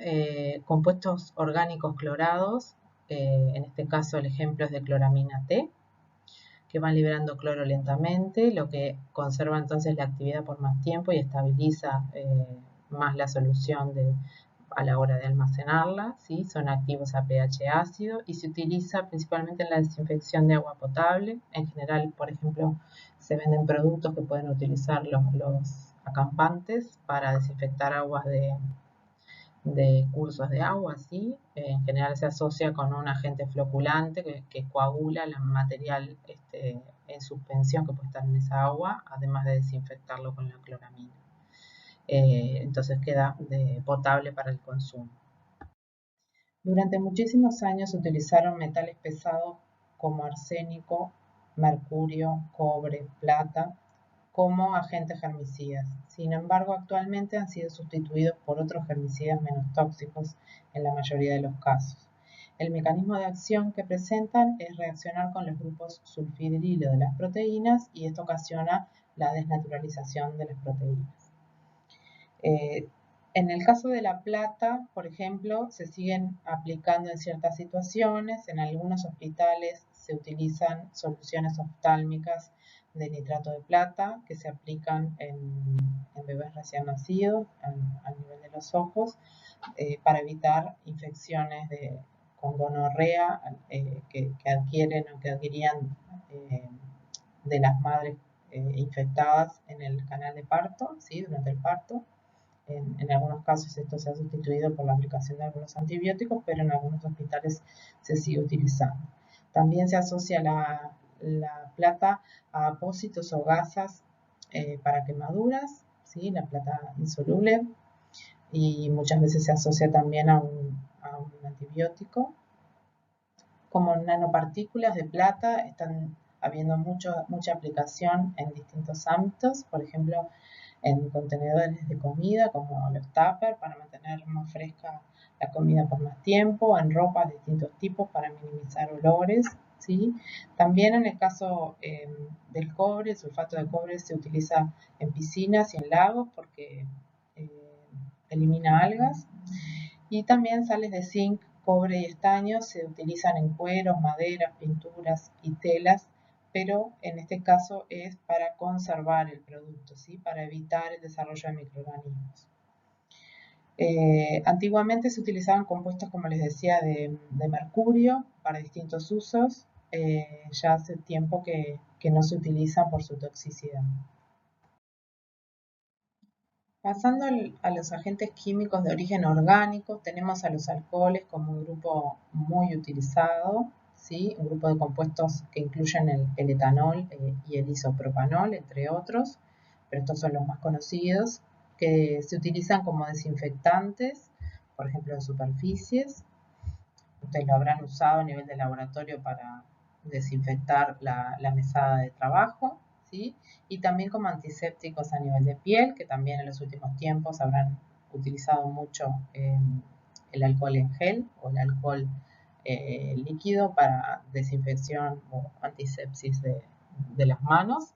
compuestos orgánicos clorados, en este caso el ejemplo es de cloramina T, que van liberando cloro lentamente, lo que conserva entonces la actividad por más tiempo y estabiliza más la solución a la hora de almacenarla, ¿sí? Son activos a pH ácido y se utiliza principalmente en la desinfección de agua potable. En general, por ejemplo, se venden productos que pueden utilizar los acampantes para desinfectar aguas de cursos de agua, ¿sí? En general se asocia con un agente floculante que coagula el material en suspensión que puede estar en esa agua, además de desinfectarlo con la cloramina. Entonces queda potable para el consumo. Durante muchísimos años se utilizaron metales pesados como arsénico, mercurio, cobre, plata como agentes germicidas. Sin embargo, actualmente han sido sustituidos por otros germicidas menos tóxicos en la mayoría de los casos. El mecanismo de acción que presentan es reaccionar con los grupos sulfidrilo de las proteínas y esto ocasiona la desnaturalización de las proteínas. En el caso de la plata, por ejemplo, se siguen aplicando en ciertas situaciones. En algunos hospitales se utilizan soluciones oftálmicas de nitrato de plata que se aplican en bebés recién nacidos a nivel de los ojos para evitar infecciones con gonorrea que adquieren o que adquirían de las madres infectadas en el canal de parto, ¿sí? Durante el parto. En algunos casos esto se ha sustituido por la aplicación de algunos antibióticos, pero en algunos hospitales se sigue utilizando. También se asocia la plata a apósitos o gasas para quemaduras, ¿sí? La plata insoluble, y muchas veces se asocia también a un antibiótico. Como nanopartículas de plata están habiendo mucha aplicación en distintos ámbitos, por ejemplo, en contenedores de comida como los tuppers para mantener más fresca la comida por más tiempo, en ropas de distintos tipos para minimizar olores, ¿sí? También en el caso del cobre, el sulfato de cobre se utiliza en piscinas y en lagos porque elimina algas, y también sales de zinc, cobre y estaño se utilizan en cueros, maderas, pinturas y telas, pero en este caso es para conservar el producto, ¿sí? Para evitar el desarrollo de microorganismos. Antiguamente se utilizaban compuestos, como les decía, de mercurio para distintos usos. Ya hace tiempo que no se utiliza por su toxicidad. Pasando a los agentes químicos de origen orgánico, tenemos a los alcoholes como un grupo muy utilizado, ¿sí? Un grupo de compuestos que incluyen el etanol y el isopropanol, entre otros, pero estos son los más conocidos, que se utilizan como desinfectantes, por ejemplo, en superficies. Ustedes lo habrán usado a nivel de laboratorio para desinfectar la mesada de trabajo, ¿sí? Y también como antisépticos a nivel de piel, que también en los últimos tiempos habrán utilizado mucho el alcohol en gel o el alcohol líquido para desinfección o antisepsis de las manos.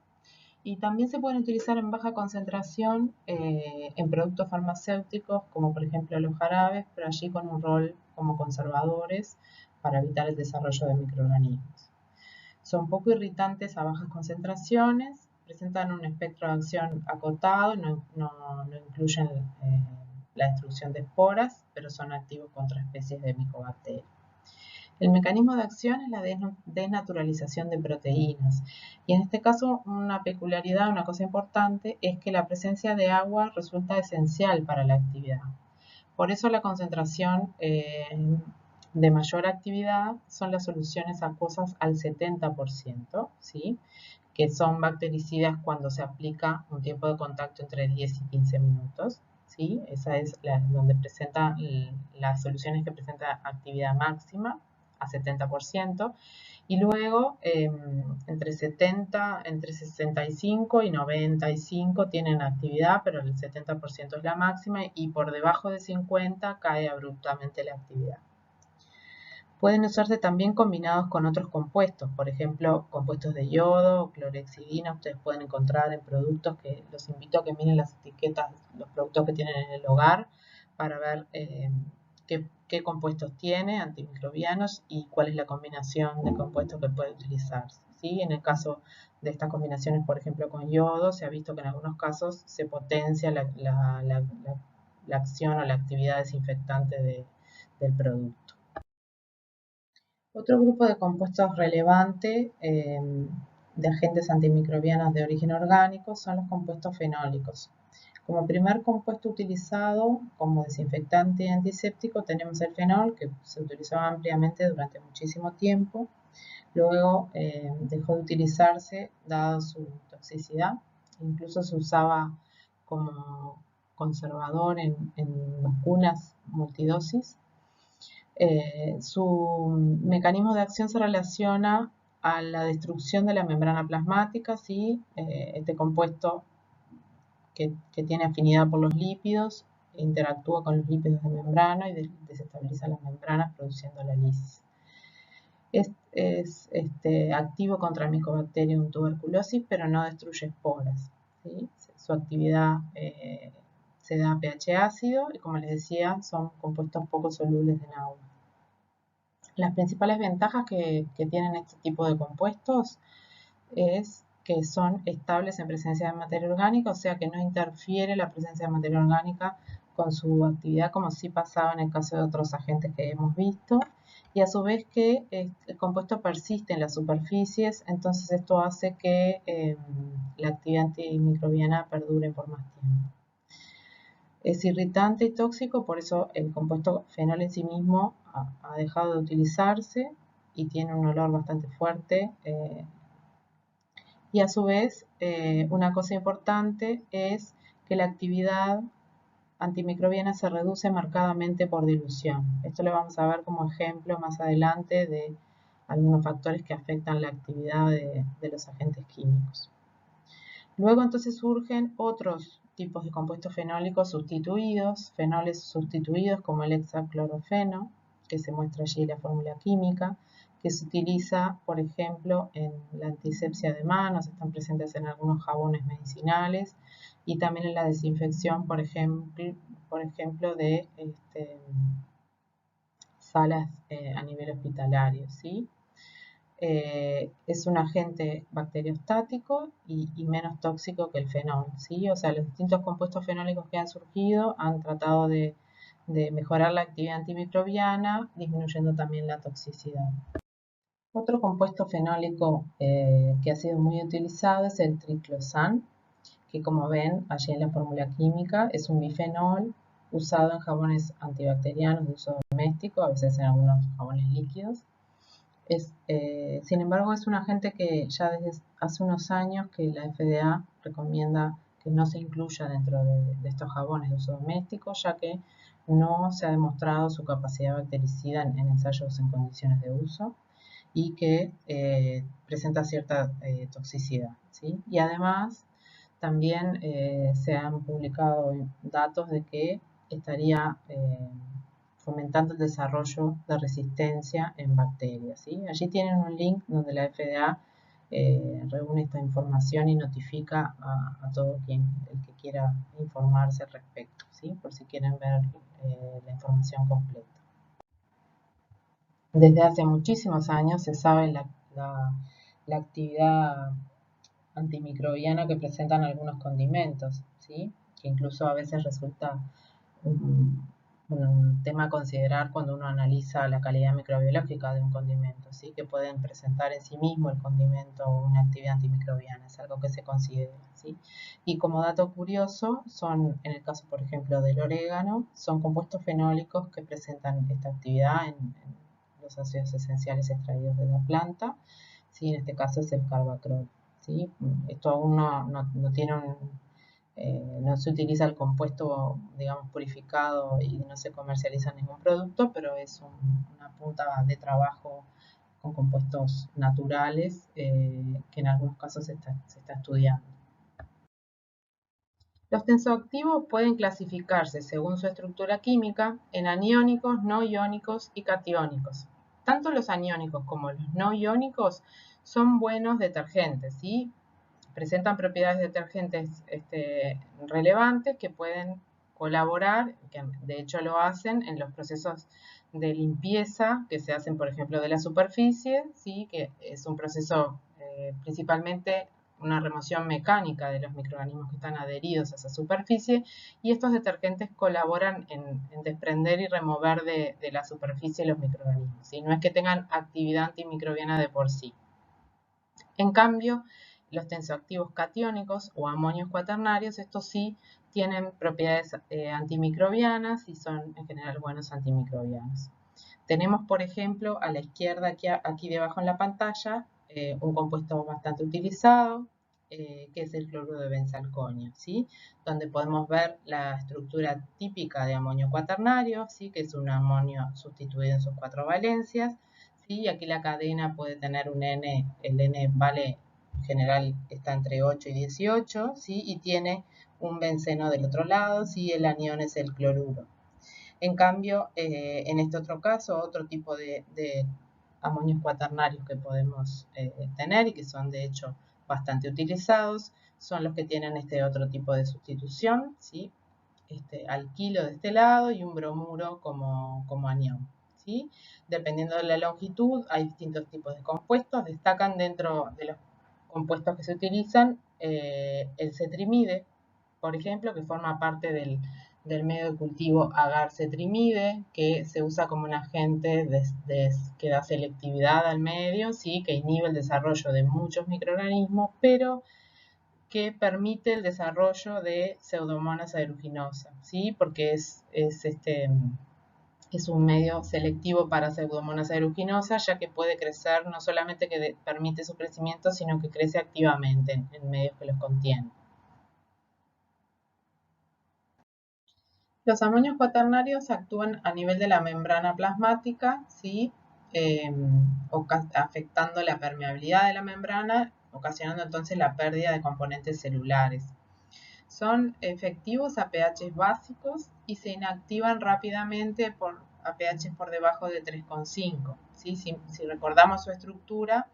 Y también se pueden utilizar en baja concentración en productos farmacéuticos, como por ejemplo los jarabes, pero allí con un rol como conservadores para evitar el desarrollo de microorganismos. Son poco irritantes a bajas concentraciones, presentan un espectro de acción acotado, no incluyen la destrucción de esporas, pero son activos contra especies de micobacterias. El mecanismo de acción es la desnaturalización de proteínas, y en este caso una peculiaridad, una cosa importante, es que la presencia de agua resulta esencial para la actividad. Por eso la concentración de mayor actividad son las soluciones acuosas al 70%, ¿sí? Que son bactericidas cuando se aplica un tiempo de contacto entre 10 y 15 minutos. ¿Sí? Esa es donde presenta las soluciones que presentan actividad máxima a 70%, y luego entre 65 y 95 tienen actividad, pero el 70% es la máxima, y por debajo de 50 cae abruptamente la actividad. Pueden usarse también combinados con otros compuestos, por ejemplo, compuestos de yodo o clorhexidina. Ustedes pueden encontrar en productos que los invito a que miren las etiquetas, los productos que tienen en el hogar, para ver qué compuestos tiene, antimicrobianos, y cuál es la combinación de compuestos que puede utilizarse, ¿sí? En el caso de estas combinaciones, por ejemplo, con yodo, se ha visto que en algunos casos se potencia la acción o la actividad desinfectante del producto. Otro grupo de compuestos relevante de agentes antimicrobianos de origen orgánico son los compuestos fenólicos. Como primer compuesto utilizado como desinfectante y antiséptico tenemos el fenol, que se utilizó ampliamente durante muchísimo tiempo. Luego dejó de utilizarse dado su toxicidad. Incluso se usaba como conservador en vacunas multidosis. Su mecanismo de acción se relaciona a la destrucción de la membrana plasmática, ¿sí? Este compuesto que tiene afinidad por los lípidos interactúa con los lípidos de membrana y desestabiliza las membranas produciendo la lisis. Es activo contra el Mycobacterium tuberculosis, pero no destruye esporas, ¿sí? Su actividad se da a pH ácido y, como les decía, son compuestos poco solubles en agua. Las principales ventajas que tienen este tipo de compuestos es que son estables en presencia de materia orgánica, o sea que no interfiere la presencia de materia orgánica con su actividad, como sí pasaba en el caso de otros agentes que hemos visto, y a su vez que el compuesto persiste en las superficies, entonces esto hace que la actividad antimicrobiana perdure por más tiempo. Es irritante y tóxico, por eso el compuesto fenol en sí mismo ha dejado de utilizarse y tiene un olor bastante fuerte. Y a su vez, una cosa importante es que la actividad antimicrobiana se reduce marcadamente por dilución. Esto lo vamos a ver como ejemplo más adelante de algunos factores que afectan la actividad de los agentes químicos. Luego entonces surgen otros tipos de compuestos fenólicos sustituidos, fenoles sustituidos como el hexaclorofeno, que se muestra allí en la fórmula química, que se utiliza, por ejemplo, en la antisepsia de manos, están presentes en algunos jabones medicinales y también en la desinfección, por ejemplo de salas a nivel hospitalario, ¿sí? Es un agente bacteriostático y menos tóxico que el fenol, ¿sí? O sea, los distintos compuestos fenólicos que han surgido han tratado de mejorar la actividad antimicrobiana, disminuyendo también la toxicidad. Otro compuesto fenólico que ha sido muy utilizado es el triclosan, que como ven allí en la fórmula química es un bifenol usado en jabones antibacterianos de uso doméstico, a veces en algunos jabones líquidos. Sin embargo, es un agente que ya desde hace unos años que la FDA recomienda que no se incluya dentro de estos jabones de uso doméstico, ya que no se ha demostrado su capacidad bactericida en ensayos en condiciones de uso y que presenta cierta toxicidad, ¿sí? Y además también se han publicado datos de que estaría fomentando el desarrollo de resistencia en bacterias, ¿sí? Allí tienen un link donde la FDA reúne esta información y notifica a todo el que quiera informarse al respecto, ¿sí? Por si quieren ver la información completa. Desde hace muchísimos años se sabe la actividad antimicrobiana que presentan algunos condimentos, ¿sí? Que incluso a veces resulta un tema a considerar cuando uno analiza la calidad microbiológica de un condimento, ¿sí? Que pueden presentar en sí mismo el condimento una actividad antimicrobiana, es algo que se considera, ¿sí? Y como dato curioso, son, en el caso por ejemplo del orégano, son compuestos fenólicos que presentan esta actividad en los ácidos esenciales extraídos de la planta, ¿sí? En este caso es el carbacrol, ¿sí? Esto aún no tiene no se utiliza el compuesto, digamos, purificado y no se comercializa ningún producto, pero es una punta de trabajo con compuestos naturales que en algunos casos se está estudiando. Los tensoactivos pueden clasificarse según su estructura química en aniónicos, no iónicos y catiónicos. Tanto los aniónicos como los no iónicos son buenos detergentes, ¿sí? Presentan propiedades detergentes relevantes que pueden colaborar, que de hecho lo hacen en los procesos de limpieza que se hacen, por ejemplo, de la superficie, ¿sí? Que es un proceso principalmente una remoción mecánica de los microorganismos que están adheridos a esa superficie, y estos detergentes colaboran en desprender y remover de la superficie los microorganismos, ¿sí? No es que tengan actividad antimicrobiana de por sí. En cambio, los tensoactivos catiónicos o amonios cuaternarios, estos sí tienen propiedades antimicrobianas y son en general buenos antimicrobianos. Tenemos, por ejemplo, a la izquierda, aquí debajo en la pantalla, un compuesto bastante utilizado, que es el cloruro de benzalconio, ¿sí? Donde podemos ver la estructura típica de amonio cuaternario, ¿sí? Que es un amonio sustituido en sus 4 valencias, ¿sí? Y aquí la cadena puede tener un N, el N vale en general está entre 8 y 18, ¿sí? Y tiene un benceno del otro lado, ¿sí? El anión es el cloruro. En cambio, en este otro caso, otro tipo de amonios cuaternarios que podemos tener y que son de hecho bastante utilizados, son los que tienen este otro tipo de sustitución, ¿sí? Alquilo de este lado y un bromuro como anión, ¿sí? Dependiendo de la longitud, hay distintos tipos de compuestos. Destacan dentro de los compuestos que se utilizan el cetrimide, por ejemplo, que forma parte del medio de cultivo agar-cetrimide, que se usa como un agente que da selectividad al medio, ¿sí? Que inhibe el desarrollo de muchos microorganismos, pero que permite el desarrollo de Pseudomonas aeruginosa, ¿sí? Porque es un medio selectivo para Pseudomonas aeruginosa, ya que puede crecer, no solamente que permite su crecimiento, sino que crece activamente en medios que los contienen. Los amonios cuaternarios actúan a nivel de la membrana plasmática, ¿sí? Afectando la permeabilidad de la membrana, ocasionando entonces la pérdida de componentes celulares. Son efectivos a pH básicos y se inactivan rápidamente a pH por debajo de 3,5. ¿Sí? Si recordamos su estructura,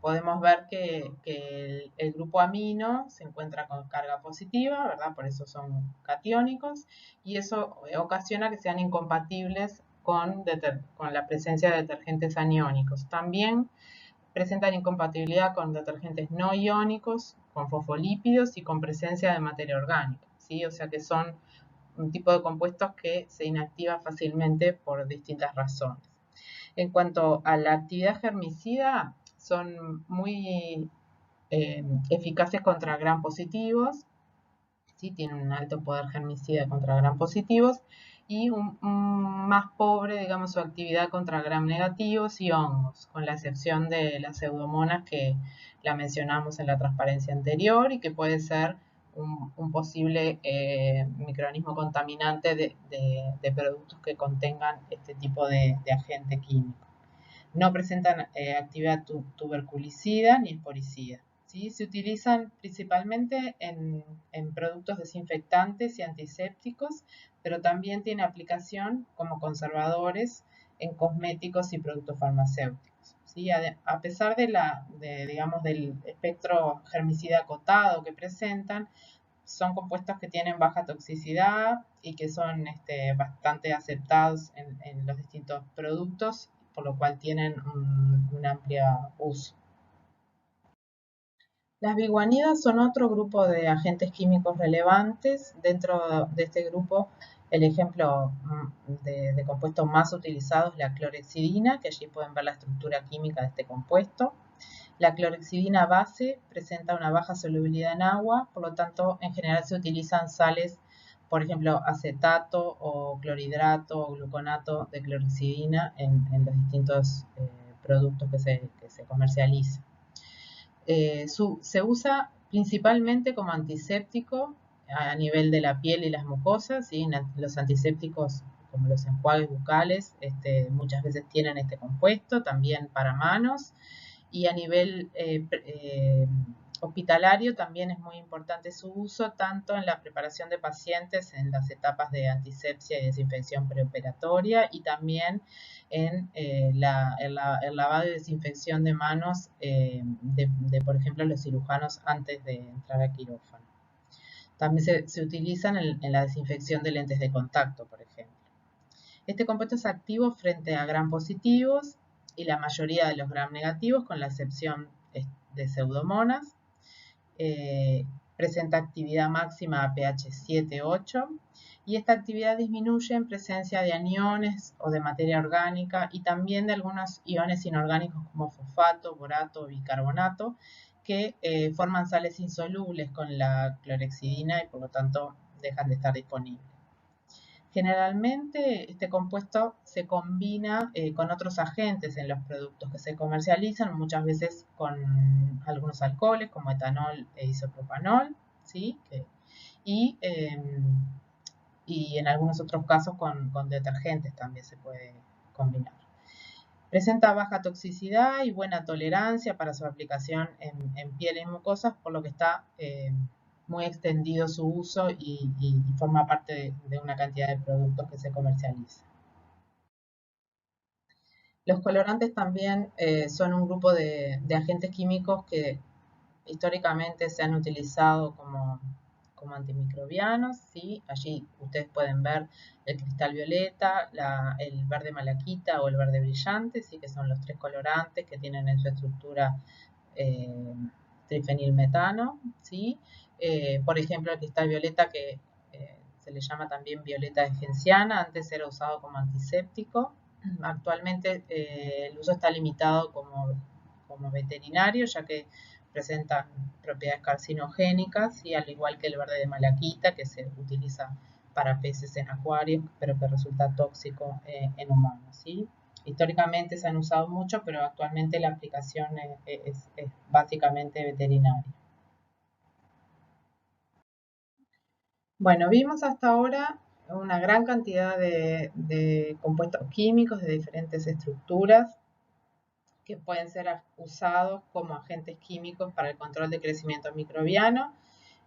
podemos ver que el grupo amino se encuentra con carga positiva, ¿verdad? Por eso son catiónicos, y eso ocasiona que sean incompatibles con la presencia de detergentes aniónicos. También presentan incompatibilidad con detergentes no iónicos, con fosfolípidos y con presencia de materia orgánica, ¿sí? O sea que son un tipo de compuestos que se inactivan fácilmente por distintas razones. En cuanto a la actividad germicida, son muy eficaces contra gram positivos, ¿sí? Tienen un alto poder germicida contra gram positivos y más pobre, digamos, su actividad contra gram negativos y hongos, con la excepción de las pseudomonas que la mencionamos en la transparencia anterior y que puede ser un posible microorganismo contaminante de productos que contengan este tipo de agente químico. No presentan actividad tuberculicida ni esporicida. ¿Sí? Se utilizan principalmente en productos desinfectantes y antisépticos, pero también tiene aplicación como conservadores en cosméticos y productos farmacéuticos. ¿Sí? A pesar digamos, del espectro germicida acotado que presentan, son compuestos que tienen baja toxicidad y que son bastante aceptados en los distintos productos, por lo cual tienen un amplio uso. Las biguanidas son otro grupo de agentes químicos relevantes. Dentro de este grupo, el ejemplo de compuesto más utilizado es la clorhexidina, que allí pueden ver la estructura química de este compuesto. La clorhexidina base presenta una baja solubilidad en agua, por lo tanto, en general se utilizan sales, por ejemplo, acetato o clorhidrato o gluconato de clorhexidina en los distintos productos que se comercializan. Se usa principalmente como antiséptico a nivel de la piel y las mucosas, ¿sí? Los antisépticos como los enjuagues bucales muchas veces tienen este compuesto, también para manos, y a nivel hospitalario también es muy importante su uso, tanto en la preparación de pacientes en las etapas de antisepsia y desinfección preoperatoria y también en el lavado y desinfección de manos por ejemplo, los cirujanos antes de entrar a quirófano. También se utilizan en la desinfección de lentes de contacto, por ejemplo. Este compuesto es activo frente a gram positivos y la mayoría de los gram negativos, con la excepción de pseudomonas. Presenta actividad máxima a pH 7-8 y esta actividad disminuye en presencia de aniones o de materia orgánica y también de algunos iones inorgánicos como fosfato, borato o bicarbonato que forman sales insolubles con la clorhexidina y por lo tanto dejan de estar disponibles. Generalmente este compuesto se combina con otros agentes en los productos que se comercializan, muchas veces con algunos alcoholes como etanol e isopropanol, ¿sí? Y en algunos otros casos con detergentes también se puede combinar. Presenta baja toxicidad y buena tolerancia para su aplicación en piel y mucosas, por lo que está muy extendido su uso y forma parte de una cantidad de productos que se comercializan. Los colorantes también son un grupo de agentes químicos que históricamente se han utilizado como antimicrobianos, ¿sí? Allí ustedes pueden ver el cristal violeta, el verde malaquita o el verde brillante, ¿sí? Que son los tres colorantes que tienen en su estructura trifenilmetano, ¿sí? Por ejemplo, el cristal violeta que se le llama también violeta genciana, antes era usado como antiséptico. Actualmente el uso está limitado como veterinario, ya que presentan propiedades carcinogénicas, y al igual que el verde de malaquita, que se utiliza para peces en acuarios, pero que resulta tóxico en humanos, ¿sí? Históricamente se han usado mucho, pero actualmente la aplicación es básicamente veterinaria. Bueno, vimos hasta ahora una gran cantidad de compuestos químicos de diferentes estructuras que pueden ser usados como agentes químicos para el control de crecimiento microbiano.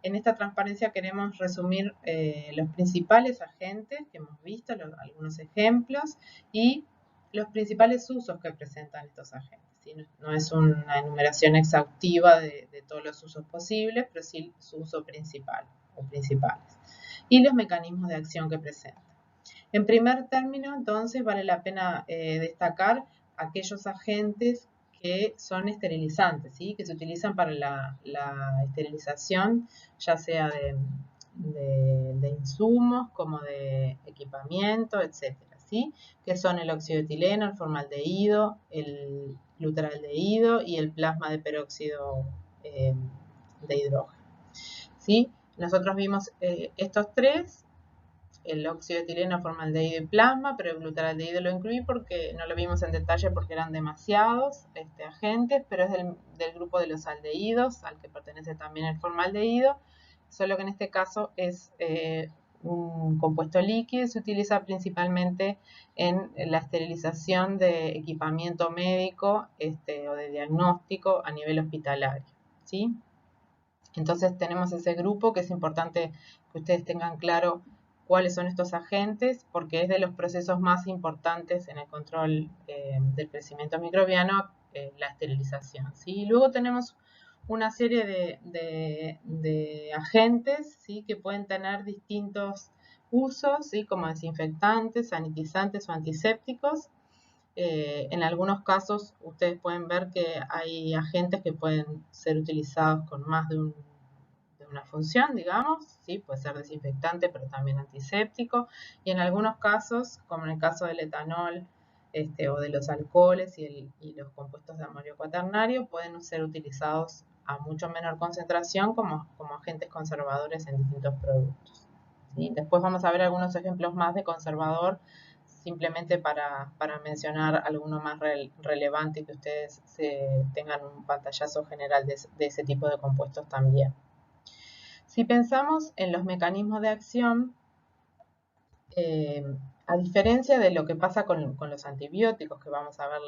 En esta transparencia queremos resumir los principales agentes que hemos visto, algunos ejemplos, y los principales usos que presentan estos agentes, ¿sí? No es una enumeración exhaustiva de todos los usos posibles, pero sí su uso principal o principales. Y los mecanismos de acción que presentan. En primer término, entonces, vale la pena destacar aquellos agentes que son esterilizantes, ¿sí? Que se utilizan para la esterilización, ya sea de insumos como de equipamiento, etcétera, ¿sí? Que son el óxido de etileno, el formaldehído, el glutaraldehído y el plasma de peróxido de hidrógeno, ¿sí? Nosotros vimos estos tres, el óxido de etileno, formaldehído y plasma, pero el glutaraldehído lo incluí porque no lo vimos en detalle porque eran demasiados agentes, pero es del grupo de los aldehídos, al que pertenece también el formaldehído, solo que en este caso es un compuesto líquido y se utiliza principalmente en la esterilización de equipamiento médico o de diagnóstico a nivel hospitalario, ¿sí? Entonces tenemos ese grupo que es importante que ustedes tengan claro cuáles son estos agentes, porque es de los procesos más importantes en el control del crecimiento microbiano, la esterilización, ¿sí? Luego tenemos una serie de agentes, ¿sí? Que pueden tener distintos usos, ¿sí? Como desinfectantes, sanitizantes o antisépticos. En algunos casos ustedes pueden ver que hay agentes que pueden ser utilizados con más de una función, digamos, ¿sí? Puede ser desinfectante, pero también antiséptico, y en algunos casos, como en el caso del etanol o de los alcoholes y los compuestos de amonio cuaternario, pueden ser utilizados a mucho menor concentración como agentes conservadores en distintos productos, ¿sí? Después vamos a ver algunos ejemplos más de conservador, simplemente para mencionar alguno más relevante y que ustedes tengan un pantallazo general de ese tipo de compuestos también. Si pensamos en los mecanismos de acción, a diferencia de lo que pasa con los antibióticos, que vamos a ver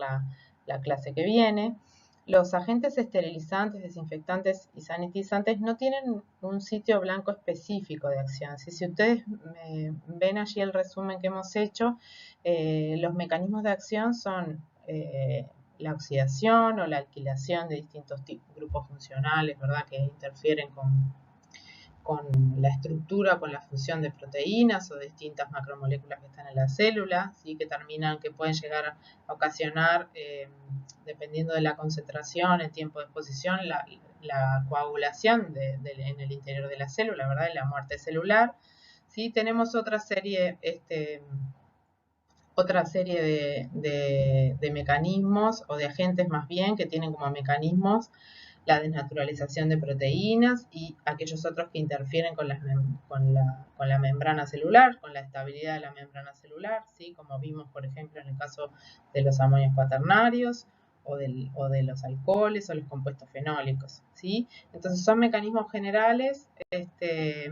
la clase que viene, los agentes esterilizantes, desinfectantes y sanitizantes no tienen un sitio blanco específico de acción. Si ustedes ven allí el resumen que hemos hecho, los mecanismos de acción son la oxidación o la alquilación de distintos grupos funcionales, ¿verdad?, que interfieren con la estructura, con la función de proteínas o de distintas macromoléculas que están en la célula, ¿sí? Que pueden llegar a ocasionar, dependiendo de la concentración, el tiempo de exposición, la coagulación en el interior de la célula, ¿verdad? Y la muerte celular. ¿Sí? Tenemos otra serie de mecanismos o de agentes más bien que tienen como mecanismos la desnaturalización de proteínas y aquellos otros que interfieren con la membrana celular, con la estabilidad de la membrana celular, ¿sí? Como vimos, por ejemplo, en el caso de los amonios cuaternarios o de los alcoholes o los compuestos fenólicos, ¿sí? Entonces son mecanismos generales e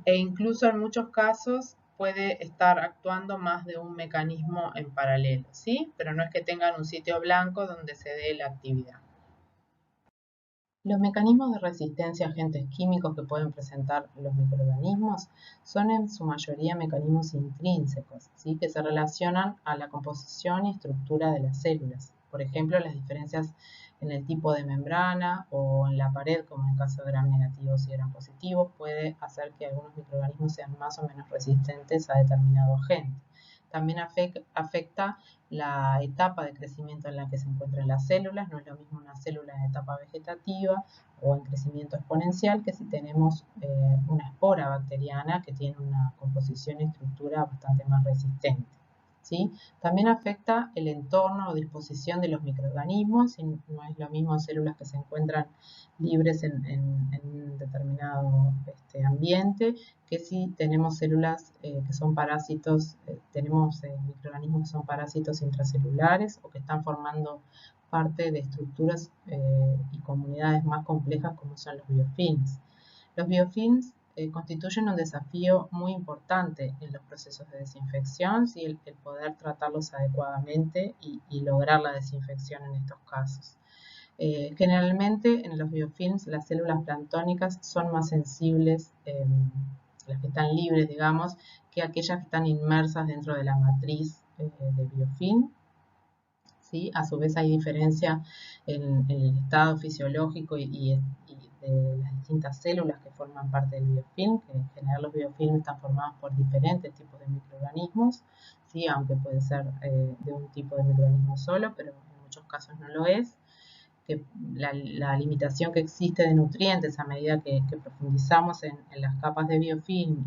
incluso en muchos casos puede estar actuando más de un mecanismo en paralelo, ¿sí? Pero no es que tengan un sitio blanco donde se dé la actividad. Los mecanismos de resistencia a agentes químicos que pueden presentar los microorganismos son en su mayoría mecanismos intrínsecos, ¿sí? Que se relacionan a la composición y estructura de las células. Por ejemplo, las diferencias en el tipo de membrana o en la pared, como en el caso de gram negativos y gram positivos, puede hacer que algunos microorganismos sean más o menos resistentes a determinado agente. También afecta la etapa de crecimiento en la que se encuentran las células. No es lo mismo una célula en etapa vegetativa o en crecimiento exponencial que si tenemos una espora bacteriana que tiene una composición y estructura bastante más resistente, ¿sí? También afecta el entorno o disposición de los microorganismos, y no es lo mismo células que se encuentran libres en un determinado ambiente, que si tenemos células que son parásitos, tenemos microorganismos que son parásitos intracelulares o que están formando parte de estructuras y comunidades más complejas como son los biofilms. Los biofilms constituyen un desafío muy importante en los procesos de desinfección, ¿sí? el poder tratarlos adecuadamente y lograr la desinfección en estos casos. Generalmente en los biofilms las células planctónicas son más sensibles, las que están libres, digamos, que aquellas que están inmersas dentro de la matriz de biofilm. ¿Sí? A su vez hay diferencia en el estado fisiológico y de las distintas células que forman parte del biofilm, que en general los biofilms están formados por diferentes tipos de microorganismos, ¿sí? Aunque puede ser de un tipo de microorganismo solo, pero en muchos casos no lo es. Que la limitación que existe de nutrientes a medida que profundizamos en las capas de biofilm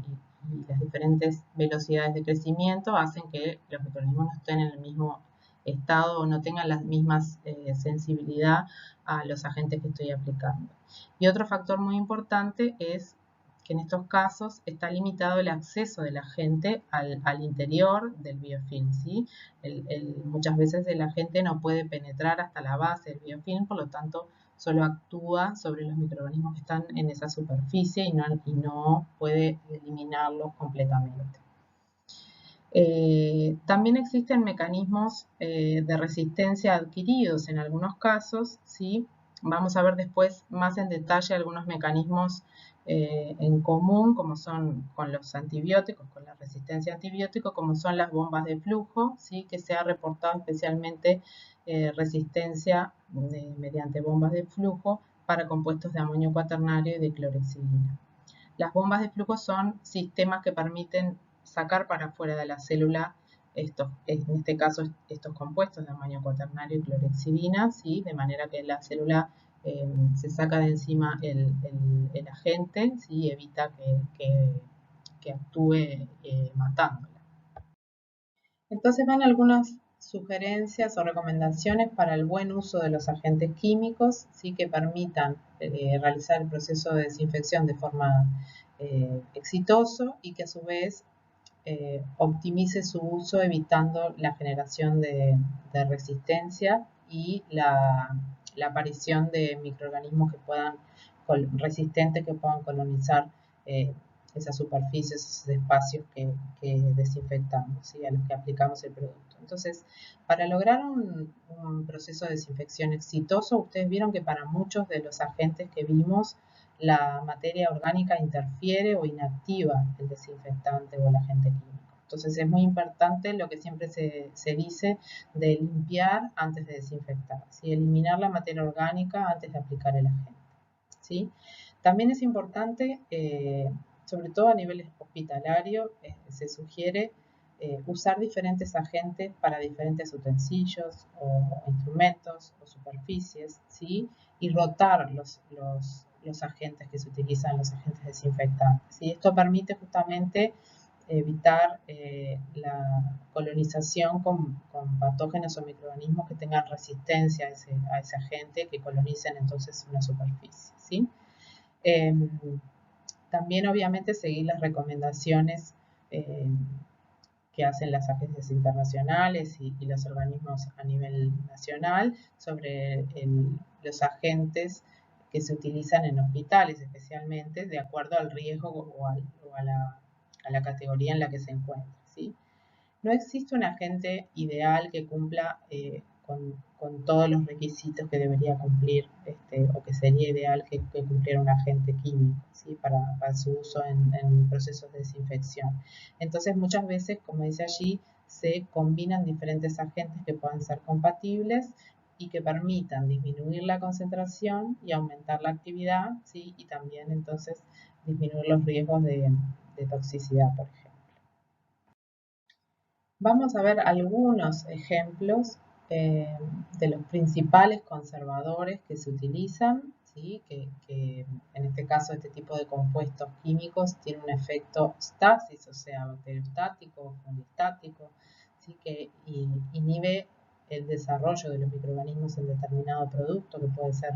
y las diferentes velocidades de crecimiento hacen que los microorganismos no estén en el mismo estado o no tengan las mismas sensibilidad a los agentes que estoy aplicando. Y otro factor muy importante es que en estos casos está limitado el acceso del agente al interior del biofilm, ¿sí? Muchas veces el agente no puede penetrar hasta la base del biofilm, por lo tanto solo actúa sobre los microorganismos que están en esa superficie y no puede eliminarlos completamente. También existen mecanismos de resistencia adquiridos en algunos casos, ¿sí? Vamos a ver después más en detalle algunos mecanismos en común, como son con los antibióticos, con la resistencia a antibióticos, como son las bombas de flujo, ¿sí? Que se ha reportado especialmente resistencia mediante bombas de flujo para compuestos de amonio cuaternario y de clorexidina. Las bombas de flujo son sistemas que permiten sacar para afuera de la célula en este caso estos compuestos de amonio cuaternario y clorexidina, ¿sí? De manera que la célula se saca de encima el agente, ¿sí? Y evita que actúe matándola. Entonces van algunas sugerencias o recomendaciones para el buen uso de los agentes químicos, ¿sí? Que permitan realizar el proceso de desinfección de forma exitoso y que a su vez optimice su uso evitando la generación de resistencia y la aparición de microorganismos que puedan resistentes que puedan colonizar esas superficies, esos espacios que desinfectamos, ¿sí? A los que aplicamos el producto. Entonces, para lograr un proceso de desinfección exitoso, ustedes vieron que para muchos de los agentes que vimos, la materia orgánica interfiere o inactiva el desinfectante o el agente químico. Entonces es muy importante lo que siempre se dice de limpiar antes de desinfectar, ¿sí? Eliminar la materia orgánica antes de aplicar el agente, ¿sí? También es importante, sobre todo a nivel hospitalario, se sugiere usar diferentes agentes para diferentes utensilios o instrumentos o superficies, ¿sí? Y rotar los agentes que se utilizan, los agentes desinfectantes, ¿sí? Esto permite justamente evitar la colonización con patógenos o microorganismos que tengan resistencia a ese agente, que colonicen entonces una superficie, ¿sí? También obviamente seguir las recomendaciones que hacen las agencias internacionales y los organismos a nivel nacional sobre los agentes que se utilizan en hospitales, especialmente de acuerdo al riesgo o a la categoría en la que se encuentra, ¿sí? No existe un agente ideal que cumpla con todos los requisitos que debería cumplir o que sería ideal que cumpliera un agente químico, ¿sí? para su uso en procesos de desinfección. Entonces muchas veces, como dice allí, se combinan diferentes agentes que puedan ser compatibles y que permitan disminuir la concentración y aumentar la actividad, ¿sí? Y también entonces disminuir los riesgos de toxicidad, por ejemplo. Vamos a ver algunos ejemplos de los principales conservadores que se utilizan, ¿sí? que en este caso este tipo de compuestos químicos tienen un efecto stasis, o sea, bacteriostático o fungistático, ¿sí? Que inhibe el desarrollo de los microorganismos en determinado producto, que puede ser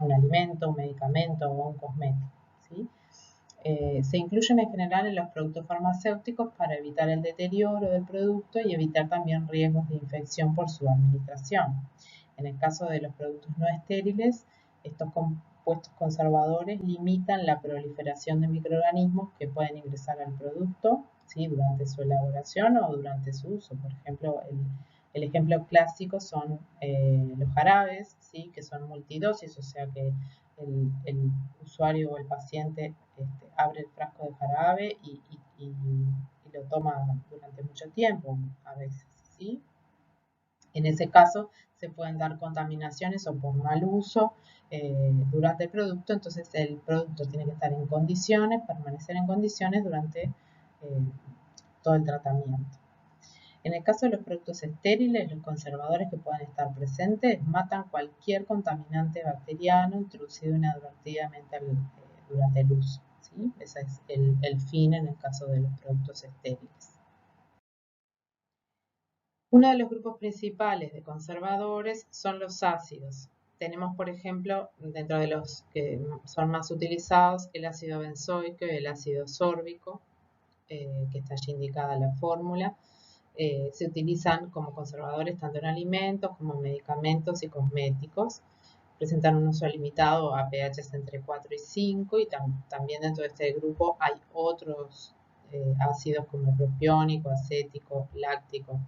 un alimento, un medicamento o un cosmético, ¿sí? Se incluyen en general en los productos farmacéuticos para evitar el deterioro del producto y evitar también riesgos de infección por su administración. En el caso de los productos no estériles, estos compuestos conservadores limitan la proliferación de microorganismos que pueden ingresar al producto, ¿sí? Durante su elaboración o durante su uso. Por ejemplo, el ejemplo clásico son los jarabes, ¿sí? Que son multidosis, o sea que el usuario o el paciente abre el frasco de jarabe y lo toma durante mucho tiempo, a veces, ¿sí? En ese caso se pueden dar contaminaciones o por mal uso durante el producto, entonces el producto tiene que estar en condiciones, permanecer en condiciones durante todo el tratamiento. En el caso de los productos estériles, los conservadores que puedan estar presentes matan cualquier contaminante bacteriano introducido inadvertidamente durante el uso, ¿sí? Ese es el fin en el caso de los productos estériles. Uno de los grupos principales de conservadores son los ácidos. Tenemos, por ejemplo, dentro de los que son más utilizados, el ácido benzoico y el ácido sórbico, que está allí indicada la fórmula. Se utilizan como conservadores tanto en alimentos como en medicamentos y cosméticos. Presentan un uso limitado a pHs entre 4 y 5 y también dentro de este grupo hay otros ácidos como el propiónico, acético, láctico,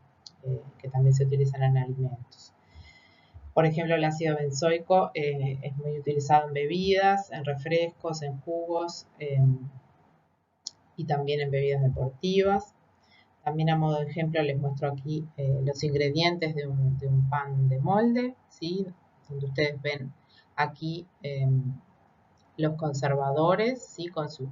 que también se utilizan en alimentos. Por ejemplo, el ácido benzoico es muy utilizado en bebidas, en refrescos, en jugos y también en bebidas deportivas. También a modo de ejemplo les muestro aquí los ingredientes de un pan de molde, ¿sí? Donde ustedes ven aquí los conservadores, ¿sí? Con su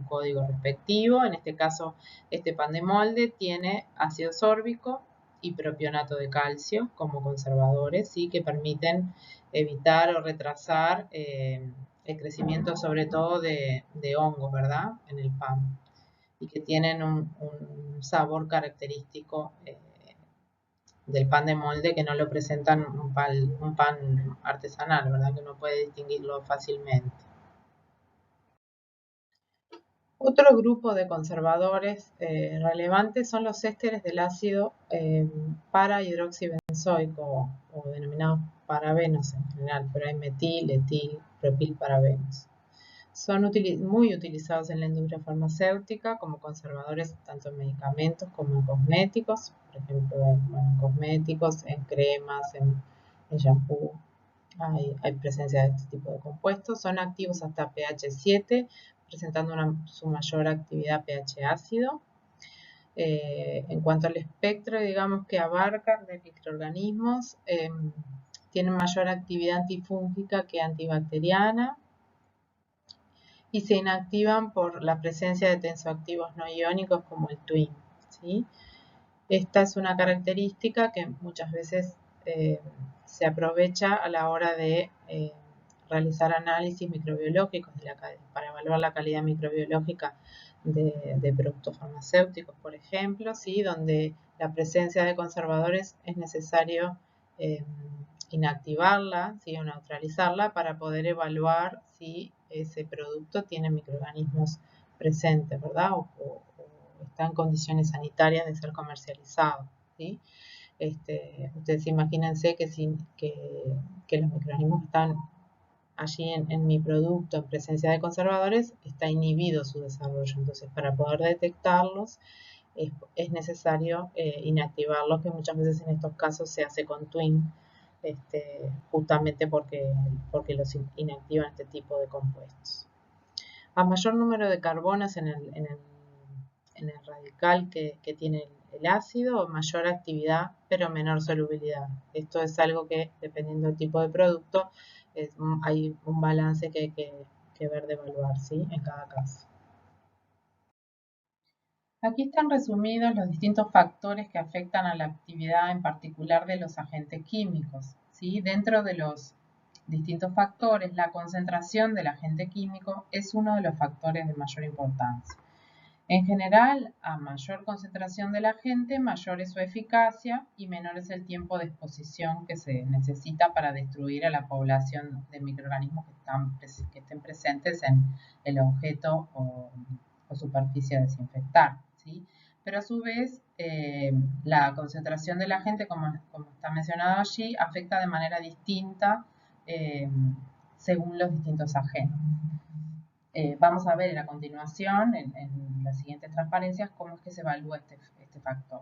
código respectivo. En este caso, este pan de molde tiene ácido sórbico y propionato de calcio como conservadores, ¿sí? Que permiten evitar o retrasar el crecimiento sobre todo de hongos, ¿verdad? En el pan, y que tienen un sabor característico del pan de molde que no lo presentan un pan artesanal, ¿verdad? Que uno puede distinguirlo fácilmente. Otro grupo de conservadores relevantes son los ésteres del ácido para-hidroxibenzoico o denominados parabenos en general, pero hay metil, etil, propilparabenos. Son muy utilizados en la industria farmacéutica como conservadores tanto en medicamentos como en cosméticos, por ejemplo, en cosméticos, en cremas, en shampoo. Hay presencia de este tipo de compuestos. Son activos hasta pH 7, presentando su mayor actividad pH ácido. En cuanto al espectro, digamos, que abarcan de microorganismos, tienen mayor actividad antifúngica que antibacteriana y se inactivan por la presencia de tensoactivos no iónicos como el TWIN, ¿sí? Esta es una característica que muchas veces se aprovecha a la hora de realizar análisis microbiológicos para evaluar la calidad microbiológica de productos farmacéuticos, por ejemplo, ¿sí? Donde la presencia de conservadores es necesario inactivarla, ¿sí? O neutralizarla para poder evaluar si ese producto tiene microorganismos presentes, ¿verdad? O está en condiciones sanitarias de ser comercializado, ¿sí? Ustedes imagínense que los microorganismos están allí en mi producto en presencia de conservadores, está inhibido su desarrollo. Entonces, para poder detectarlos, es necesario inactivarlos, que muchas veces en estos casos se hace con TWIN, justamente porque los inactivan este tipo de compuestos. A mayor número de carbonos en el radical que tiene el ácido, mayor actividad pero menor solubilidad. Esto es algo que, dependiendo del tipo de producto, hay un balance que hay que ver de evaluar, ¿sí? En cada caso. Aquí están resumidos los distintos factores que afectan a la actividad en particular de los agentes químicos, ¿sí? Dentro de los distintos factores, la concentración del agente químico es uno de los factores de mayor importancia. En general, a mayor concentración del agente, mayor es su eficacia y menor es el tiempo de exposición que se necesita para destruir a la población de microorganismos que estén presentes en el objeto o superficie a desinfectar, ¿sí? Pero a su vez, la concentración del agente, como está mencionado allí, afecta de manera distinta según los distintos agentes. Vamos a ver a continuación, en las siguientes transparencias, cómo es que se evalúa este factor.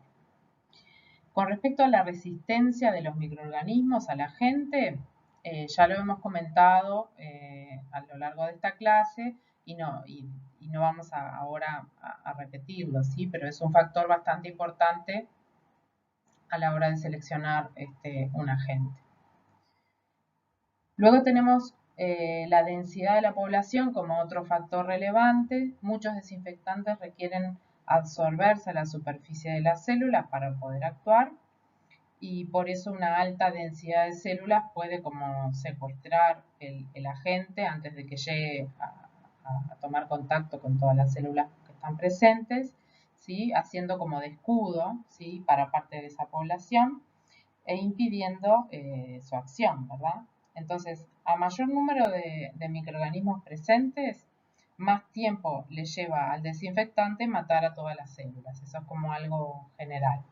Con respecto a la resistencia de los microorganismos al agente, ya lo hemos comentado a lo largo de esta clase y no vamos ahora a repetirlo, ¿sí? Pero es un factor bastante importante a la hora de seleccionar un agente. Luego tenemos la densidad de la población como otro factor relevante. Muchos desinfectantes requieren absorberse a la superficie de las células para poder actuar y por eso una alta densidad de células puede como secuestrar el agente antes de que llegue a tomar contacto con todas las células que están presentes, ¿sí? Haciendo como de escudo, ¿sí? Para parte de esa población e impidiendo su acción, ¿verdad? Entonces, a mayor número de microorganismos presentes, más tiempo le lleva al desinfectante matar a todas las células. Eso es como algo general.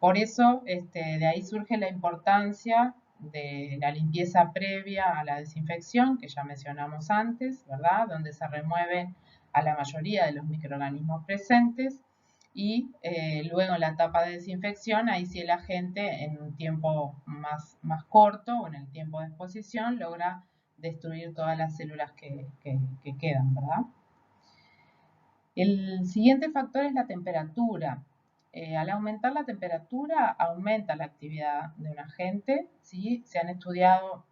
Por eso, de ahí surge la importancia de la limpieza previa a la desinfección, que ya mencionamos antes, ¿verdad? Donde se remueven a la mayoría de los microorganismos presentes y luego en la etapa de desinfección, ahí sí el agente en un tiempo más corto o en el tiempo de exposición logra destruir todas las células que quedan, ¿verdad? El siguiente factor es la temperatura. Al aumentar la temperatura, aumenta la actividad de un agente, ¿sí? Se ha estudiado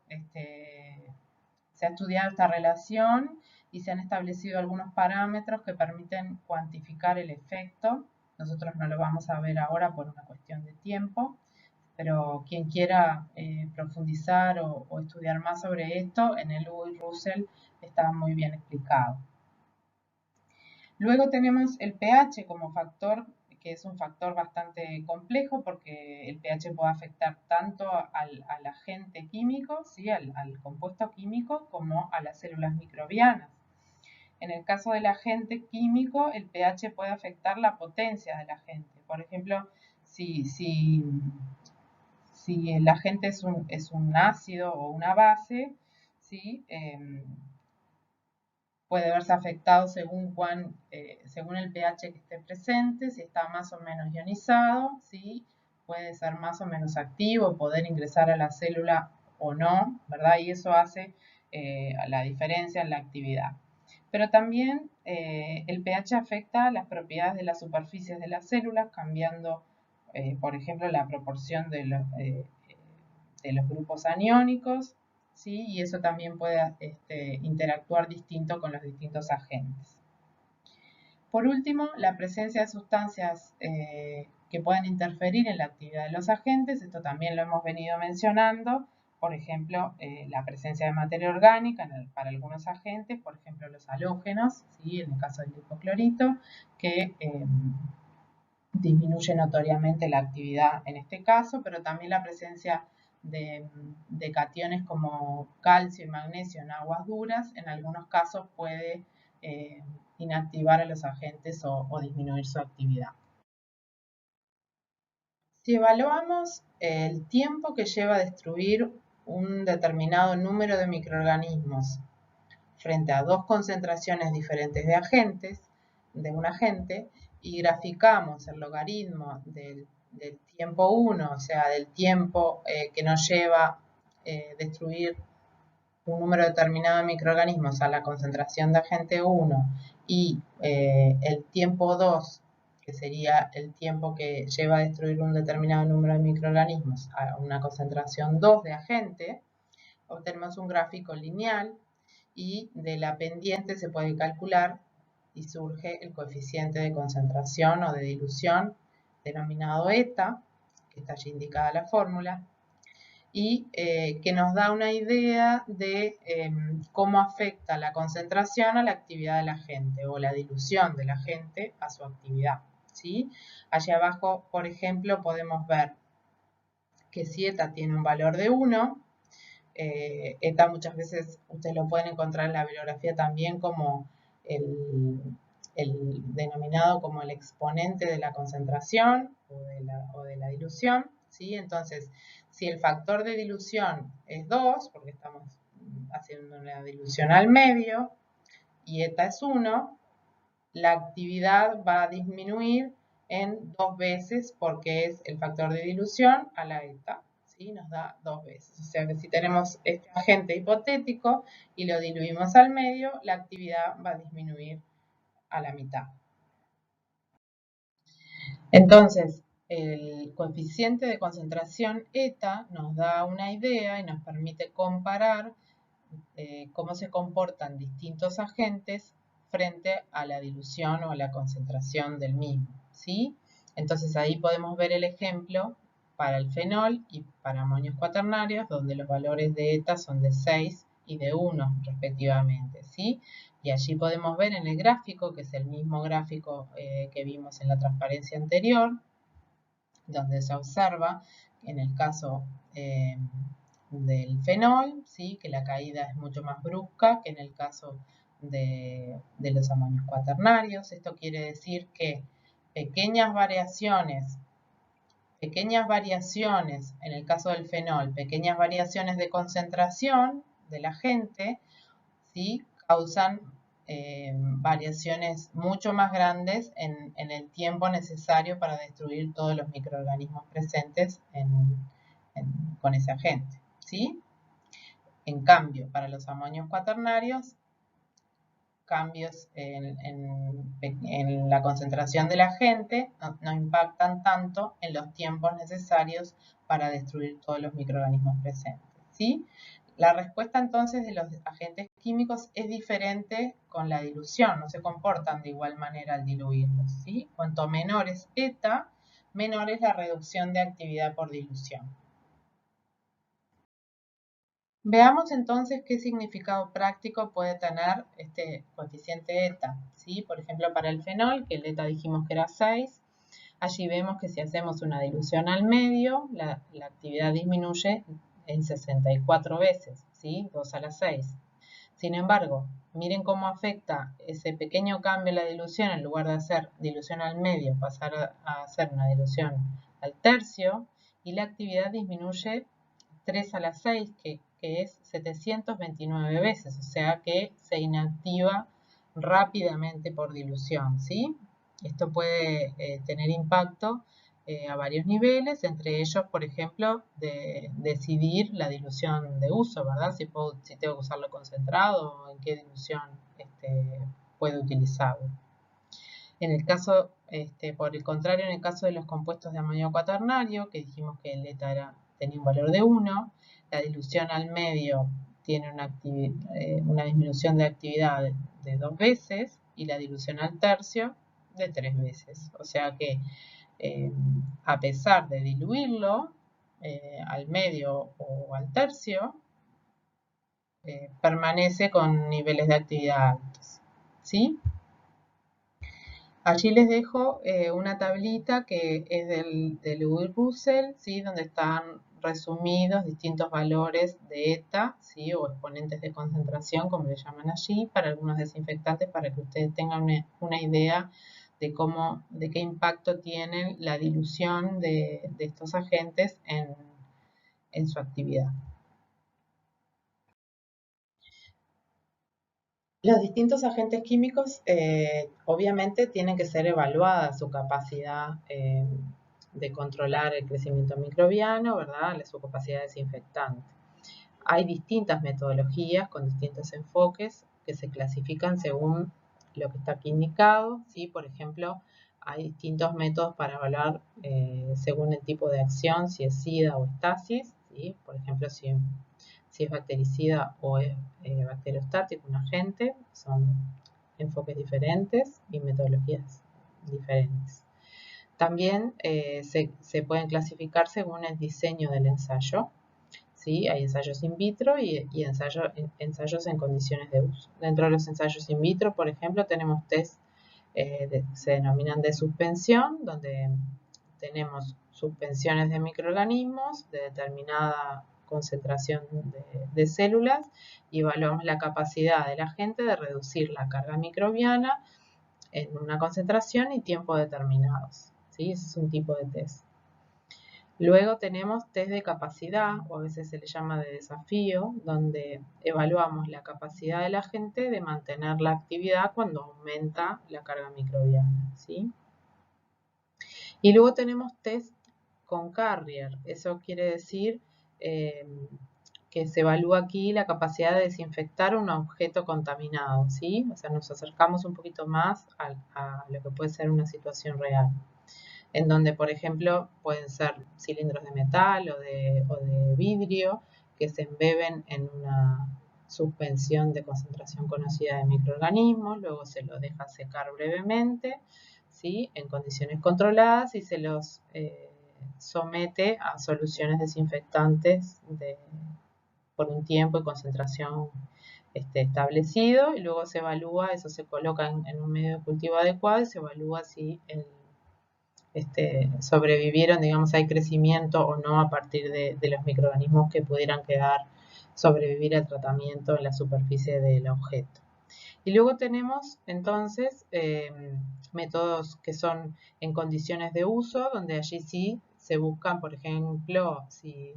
esta relación y se han establecido algunos parámetros que permiten cuantificar el efecto. Nosotros no lo vamos a ver ahora por una cuestión de tiempo, pero quien quiera profundizar o estudiar más sobre esto, en el Hugo y Russell está muy bien explicado. Luego tenemos el pH como factor, que es un factor bastante complejo porque el pH puede afectar tanto al agente químico, ¿sí? al compuesto químico, como a las células microbianas. En el caso del agente químico, el pH puede afectar la potencia del agente. Por ejemplo, si el agente es un ácido o una base, ¿sí? Puede verse afectado según el pH que esté presente, si está más o menos ionizado, ¿sí? Puede ser más o menos activo, poder ingresar a la célula o no, ¿verdad? Y eso hace la diferencia en la actividad. Pero también el pH afecta las propiedades de las superficies de las células, cambiando, por ejemplo, la proporción de los grupos aniónicos, ¿sí? Y eso también puede interactuar distinto con los distintos agentes. Por último, la presencia de sustancias que pueden interferir en la actividad de los agentes, esto también lo hemos venido mencionando, por ejemplo, la presencia de materia orgánica para algunos agentes, por ejemplo, los halógenos, ¿sí? En el caso del hipoclorito, que disminuye notoriamente la actividad en este caso, pero también la presencia de cationes como calcio y magnesio en aguas duras, en algunos casos puede inactivar a los agentes o disminuir su actividad. Si evaluamos el tiempo que lleva a destruir un determinado número de microorganismos frente a dos concentraciones diferentes de un agente, y graficamos el logaritmo del tiempo 1, o sea, del tiempo que nos lleva destruir un número determinado de microorganismos a la concentración de agente 1 y el tiempo 2, que sería el tiempo que lleva a destruir un determinado número de microorganismos a una concentración 2 de agente, obtenemos un gráfico lineal y de la pendiente se puede calcular y surge el coeficiente de concentración o de dilución denominado eta, que está allí indicada la fórmula, y que nos da una idea de cómo afecta la concentración a la actividad del agente o la dilución del agente a su actividad, ¿sí? Allá abajo, por ejemplo, podemos ver que si eta tiene un valor de 1, eta muchas veces ustedes lo pueden encontrar en la bibliografía también como el denominado como el exponente de la concentración o de la dilución, ¿sí? Entonces, si el factor de dilución es 2, porque estamos haciendo una dilución al medio, y eta es 1, la actividad va a disminuir en 2 veces porque es el factor de dilución a la eta, ¿sí? Nos da 2 veces. O sea que si tenemos este agente hipotético y lo diluimos al medio, la actividad va a disminuir a la mitad. Entonces, el coeficiente de concentración eta nos da una idea y nos permite comparar cómo se comportan distintos agentes frente a la dilución o a la concentración del mismo, ¿sí? Entonces ahí podemos ver el ejemplo para el fenol y para amonios cuaternarios, donde los valores de eta son de 6 y de 1 respectivamente, ¿sí? Y allí podemos ver en el gráfico, que es el mismo gráfico que vimos en la transparencia anterior, donde se observa en el caso del fenol, ¿sí? Que la caída es mucho más brusca que en el caso de los amonios cuaternarios. Esto quiere decir que pequeñas variaciones en el caso del fenol, pequeñas variaciones de concentración del agente, ¿sí? Causan variaciones mucho más grandes en el tiempo necesario para destruir todos los microorganismos presentes con ese agente, ¿sí? En cambio, para los amonios cuaternarios, cambios en la concentración del agente no impactan tanto en los tiempos necesarios para destruir todos los microorganismos presentes, ¿sí? La respuesta entonces de los agentes químicos es diferente con la dilución, no se comportan de igual manera al diluirlos, ¿sí? Cuanto menor es eta, menor es la reducción de actividad por dilución. Veamos entonces qué significado práctico puede tener este coeficiente eta, ¿sí? Por ejemplo, para el fenol, que el eta dijimos que era 6, allí vemos que si hacemos una dilución al medio, la actividad disminuye en 64 veces, ¿sí? 2 a la 6. Sin embargo, miren cómo afecta ese pequeño cambio en la dilución, en lugar de hacer dilución al medio, pasar a hacer una dilución al tercio, y la actividad disminuye 3 a la 6, que es 729 veces, o sea que se inactiva rápidamente por dilución, ¿sí? Esto puede tener impacto a varios niveles, entre ellos, por ejemplo, de decidir la dilución de uso, ¿verdad? Si tengo que usarlo concentrado o en qué dilución puedo utilizarlo. En el caso, por el contrario, en el caso de los compuestos de amonio cuaternario, que dijimos que el eta tenía un valor de 1, la dilución al medio tiene una disminución de actividad de 2 veces y la dilución al tercio de 3 veces. O sea que a pesar de diluirlo al medio o al tercio, permanece con niveles de actividad altos, ¿sí? Allí les dejo una tablita que es del Lewis-Russell, ¿sí? Donde están resumidos distintos valores de eta, ¿sí? O exponentes de concentración, como le llaman allí, para algunos desinfectantes, para que ustedes tengan una idea de qué impacto tiene la dilución de estos agentes en su actividad. Los distintos agentes químicos obviamente tienen que ser evaluada su capacidad de controlar el crecimiento microbiano, ¿verdad? Su capacidad desinfectante. Hay distintas metodologías con distintos enfoques que se clasifican según lo que está aquí indicado, ¿sí? Por ejemplo, hay distintos métodos para evaluar según el tipo de acción, si es SIDA o estasis, ¿sí? Por ejemplo, si es bactericida o es bacteriostático, un agente, son enfoques diferentes y metodologías diferentes. También se pueden clasificar según el diseño del ensayo. ¿sí? Hay ensayos in vitro y ensayos en condiciones de uso. Dentro de los ensayos in vitro, por ejemplo, tenemos test se denominan de suspensión, donde tenemos suspensiones de microorganismos de determinada concentración de células y evaluamos la capacidad del agente de reducir la carga microbiana en una concentración y tiempo determinados, ¿sí? Ese es un tipo de test. Luego tenemos test de capacidad, o a veces se le llama de desafío, donde evaluamos la capacidad del agente de mantener la actividad cuando aumenta la carga microbiana, ¿sí? Y luego tenemos test con carrier, eso quiere decir que se evalúa aquí la capacidad de desinfectar un objeto contaminado, ¿sí? O sea, nos acercamos un poquito más a lo que puede ser una situación real, en donde, por ejemplo, pueden ser cilindros de metal o de vidrio que se embeben en una suspensión de concentración conocida de microorganismos, luego se los deja secar brevemente, ¿sí? En condiciones controladas y se los somete a soluciones desinfectantes por un tiempo y concentración establecido, y luego se evalúa, eso se coloca en un medio de cultivo adecuado y se evalúa si sobrevivieron, digamos, hay crecimiento o no a partir de los microorganismos que pudieran sobrevivir al tratamiento en la superficie del objeto. Y luego tenemos entonces métodos que son en condiciones de uso, donde allí sí se buscan, por ejemplo, si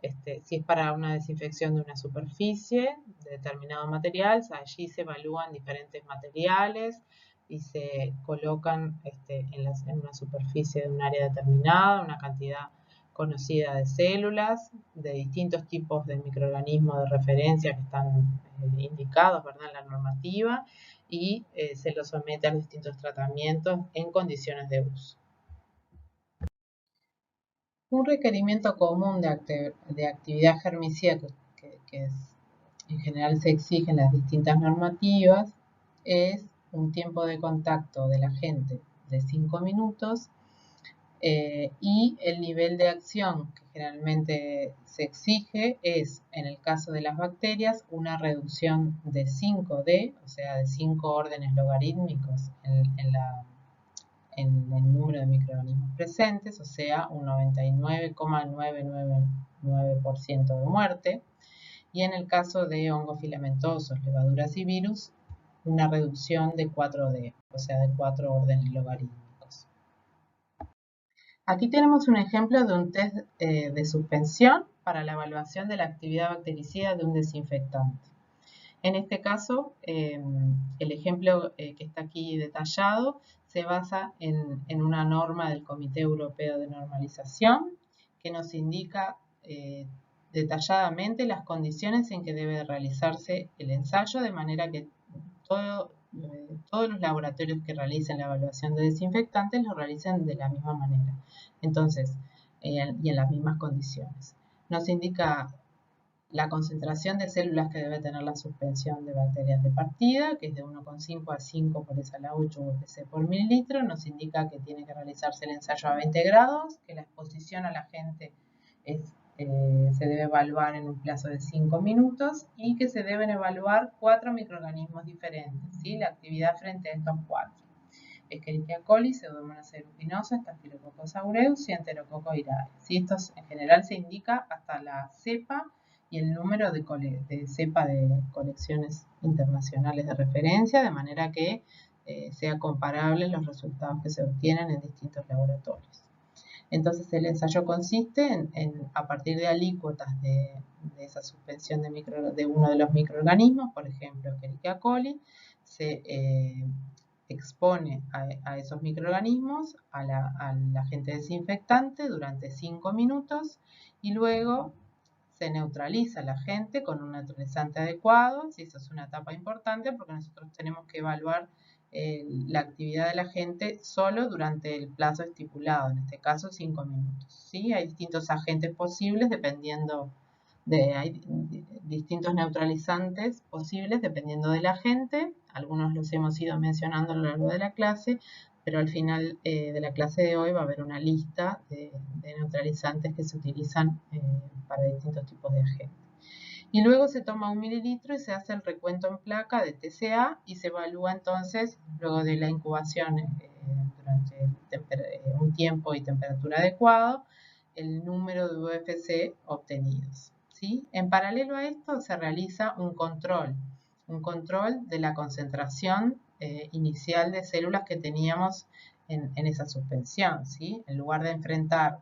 es para una desinfección de una superficie de determinado material, allí se evalúan diferentes materiales y se colocan en una superficie de un área determinada, una cantidad conocida de células, de distintos tipos de microorganismos de referencia que están indicados, ¿verdad?, en la normativa, y se los somete a los distintos tratamientos en condiciones de uso. Un requerimiento común de actividad germicida que en general se exige en las distintas normativas es un tiempo de contacto del agente de 5 minutos y el nivel de acción que generalmente se exige es, en el caso de las bacterias, una reducción de 5D, o sea, de 5 órdenes logarítmicos en el número de microorganismos presentes, o sea, un 99,999% de muerte. Y en el caso de hongos filamentosos, levaduras y virus, una reducción de 4D, o sea, de 4 órdenes logarítmicos. Aquí tenemos un ejemplo de un test de suspensión para la evaluación de la actividad bactericida de un desinfectante. En este caso, el ejemplo que está aquí detallado se basa en una norma del Comité Europeo de Normalización que nos indica detalladamente las condiciones en que debe realizarse el ensayo, de manera que todos los laboratorios que realicen la evaluación de desinfectantes lo realicen de la misma manera. Entonces, y en las mismas condiciones. Nos indica la concentración de células que debe tener la suspensión de bacterias de partida, que es de 1,5 a 5 por S a la 8 UPC por mililitro. Nos indica que tiene que realizarse el ensayo a 20 grados, que la exposición al agente se debe evaluar en un plazo de 5 minutos y que se deben evaluar 4 microorganismos diferentes, ¿sí? La actividad frente a estos 4. Escherichia coli, Pseudomonas aeruginosa, Staphylococcus aureus y Enterococcus aureus. ¿Sí? Esto en general se indica hasta la cepa y el número de cepa de colecciones internacionales de referencia, de manera que sea comparable los resultados que se obtienen en distintos laboratorios. Entonces el ensayo consiste a partir de alícuotas de esa suspensión de uno de los microorganismos, por ejemplo, Escherichia coli, se expone a esos microorganismos al agente desinfectante durante 5 minutos y luego se neutraliza el agente con un neutralizante adecuado. Y eso es una etapa importante porque nosotros tenemos que evaluar la actividad del agente solo durante el plazo estipulado, en este caso 5 minutos. ¿Sí? Hay distintos agentes posibles hay distintos neutralizantes posibles dependiendo del agente. Algunos los hemos ido mencionando a lo largo de la clase, pero al final de la clase de hoy va a haber una lista de neutralizantes que se utilizan para distintos tipos de agentes. Y luego se toma 1 mililitro y se hace el recuento en placa de TCA y se evalúa entonces, luego de la incubación durante un tiempo y temperatura adecuado, el número de UFC obtenidos, ¿sí? En paralelo a esto se realiza un control de la concentración inicial de células que teníamos en esa suspensión, ¿sí? En lugar de enfrentar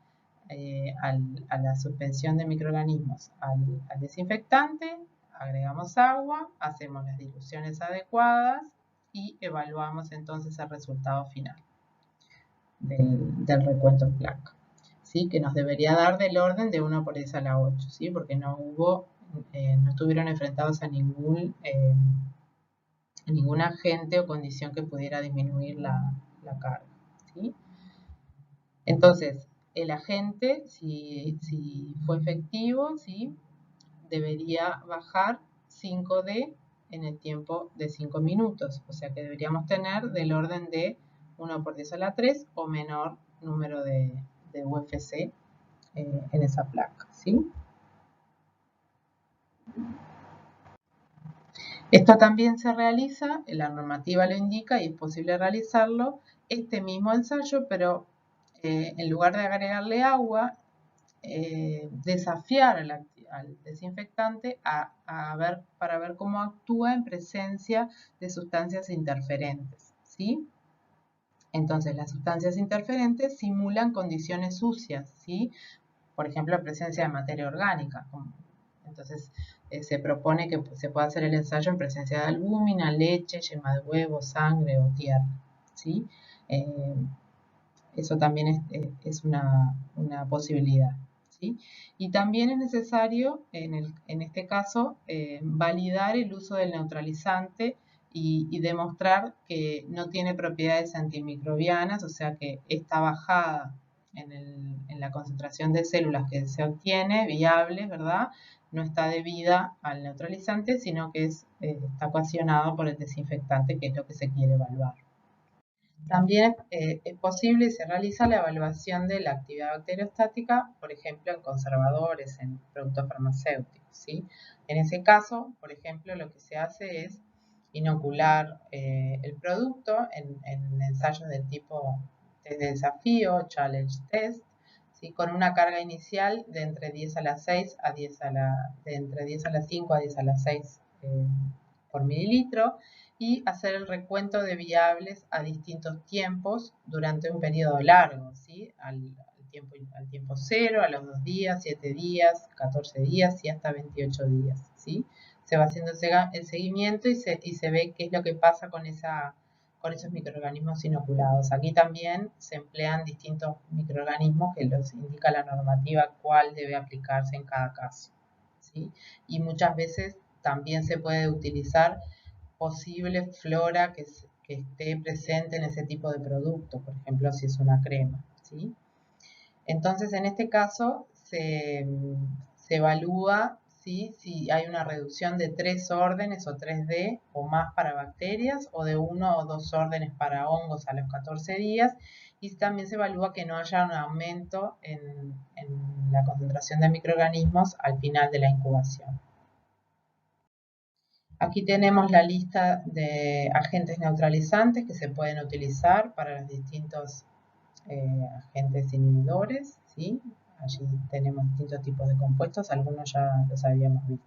a la suspensión de microorganismos al desinfectante, agregamos agua, hacemos las diluciones adecuadas y evaluamos entonces el resultado final del recuento en placa, ¿sí? Que nos debería dar del orden de 1 por 10 a la 8, ¿sí? Porque no estuvieron enfrentados a ningún agente o condición que pudiera disminuir la carga, ¿sí? Entonces, el agente, si fue efectivo, ¿sí? Debería bajar 5D en el tiempo de 5 minutos. O sea que deberíamos tener del orden de 1 por 10 a la 3 o menor número de UFC en esa placa, ¿sí? Esto también se realiza, la normativa lo indica y es posible realizarlo, este mismo ensayo, pero en lugar de agregarle agua, desafiar al desinfectante para ver cómo actúa en presencia de sustancias interferentes, ¿sí? Entonces, las sustancias interferentes simulan condiciones sucias, ¿sí? Por ejemplo, la presencia de materia orgánica. Entonces, se propone que se pueda hacer el ensayo en presencia de albúmina, leche, yema de huevo, sangre o tierra, ¿sí? Eso también es una posibilidad, ¿sí? Y también es necesario, en este caso, validar el uso del neutralizante y demostrar que no tiene propiedades antimicrobianas, o sea que esta bajada en la concentración de células que se obtiene, viable, ¿verdad? No está debida al neutralizante, sino que está ocasionado por el desinfectante, que es lo que se quiere evaluar. También es posible y se realiza la evaluación de la actividad bacteriostática, por ejemplo, en conservadores, en productos farmacéuticos, ¿sí? En ese caso, por ejemplo, lo que se hace es inocular el producto en ensayos del tipo test de desafío, challenge test, ¿sí? Con una carga inicial de entre 10 a la 6 a 10 a la, de entre 10 a la 5 a 10 a la 6 por mililitro, y hacer el recuento de viables a distintos tiempos durante un periodo largo, ¿sí? Al tiempo 0, a los 2 días, 7 días, 14 días y hasta 28 días, ¿sí? Se va haciendo el seguimiento y se ve qué es lo que pasa con esos microorganismos inoculados. Aquí también se emplean distintos microorganismos que los indica la normativa cuál debe aplicarse en cada caso, ¿sí? Y muchas veces también se puede utilizar posible flora que esté presente en ese tipo de producto, por ejemplo, si es una crema, ¿sí? Entonces, en este caso, se evalúa, ¿sí? Si hay una reducción de 3 órdenes o 3D o más para bacterias, o de 1 o 2 órdenes para hongos a los 14 días, y también se evalúa que no haya un aumento en la concentración de microorganismos al final de la incubación. Aquí tenemos la lista de agentes neutralizantes que se pueden utilizar para los distintos agentes inhibidores, ¿sí? Allí tenemos distintos tipos de compuestos, algunos ya los habíamos visto.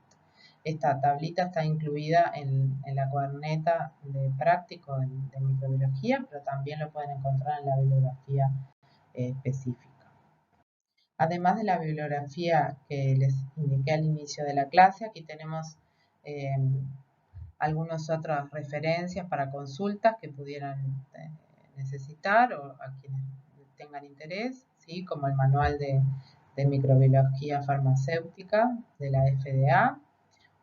Esta tablita está incluida en la cuaderneta de práctico de microbiología, pero también lo pueden encontrar en la bibliografía específica. Además de la bibliografía que les indiqué al inicio de la clase, aquí tenemos algunas otras referencias para consultas que pudieran necesitar o a quienes tengan interés, ¿sí? Como el manual de microbiología farmacéutica de la FDA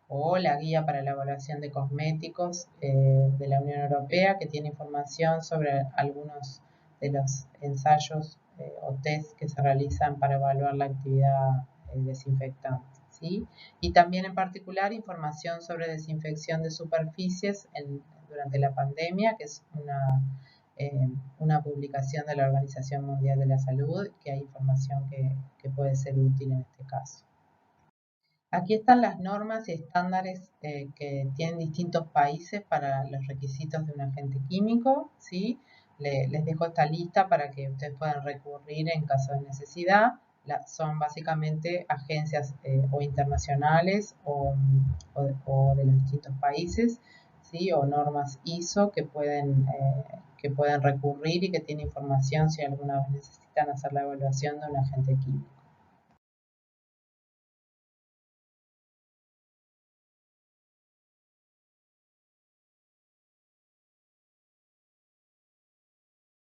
o la guía para la evaluación de cosméticos de la Unión Europea, que tiene información sobre algunos de los ensayos o test que se realizan para evaluar la actividad desinfectante, ¿sí? Y también en particular información sobre desinfección de superficies durante la pandemia, que es una publicación de la Organización Mundial de la Salud, que hay información que puede ser útil en este caso. Aquí están las normas y estándares que tienen distintos países para los requisitos de un agente químico, ¿sí? Les dejo esta lista para que ustedes puedan recurrir en caso de necesidad. Son básicamente agencias o internacionales o de los distintos países, ¿sí? O normas ISO que pueden recurrir y que tienen información si alguna vez necesitan hacer la evaluación de un agente químico.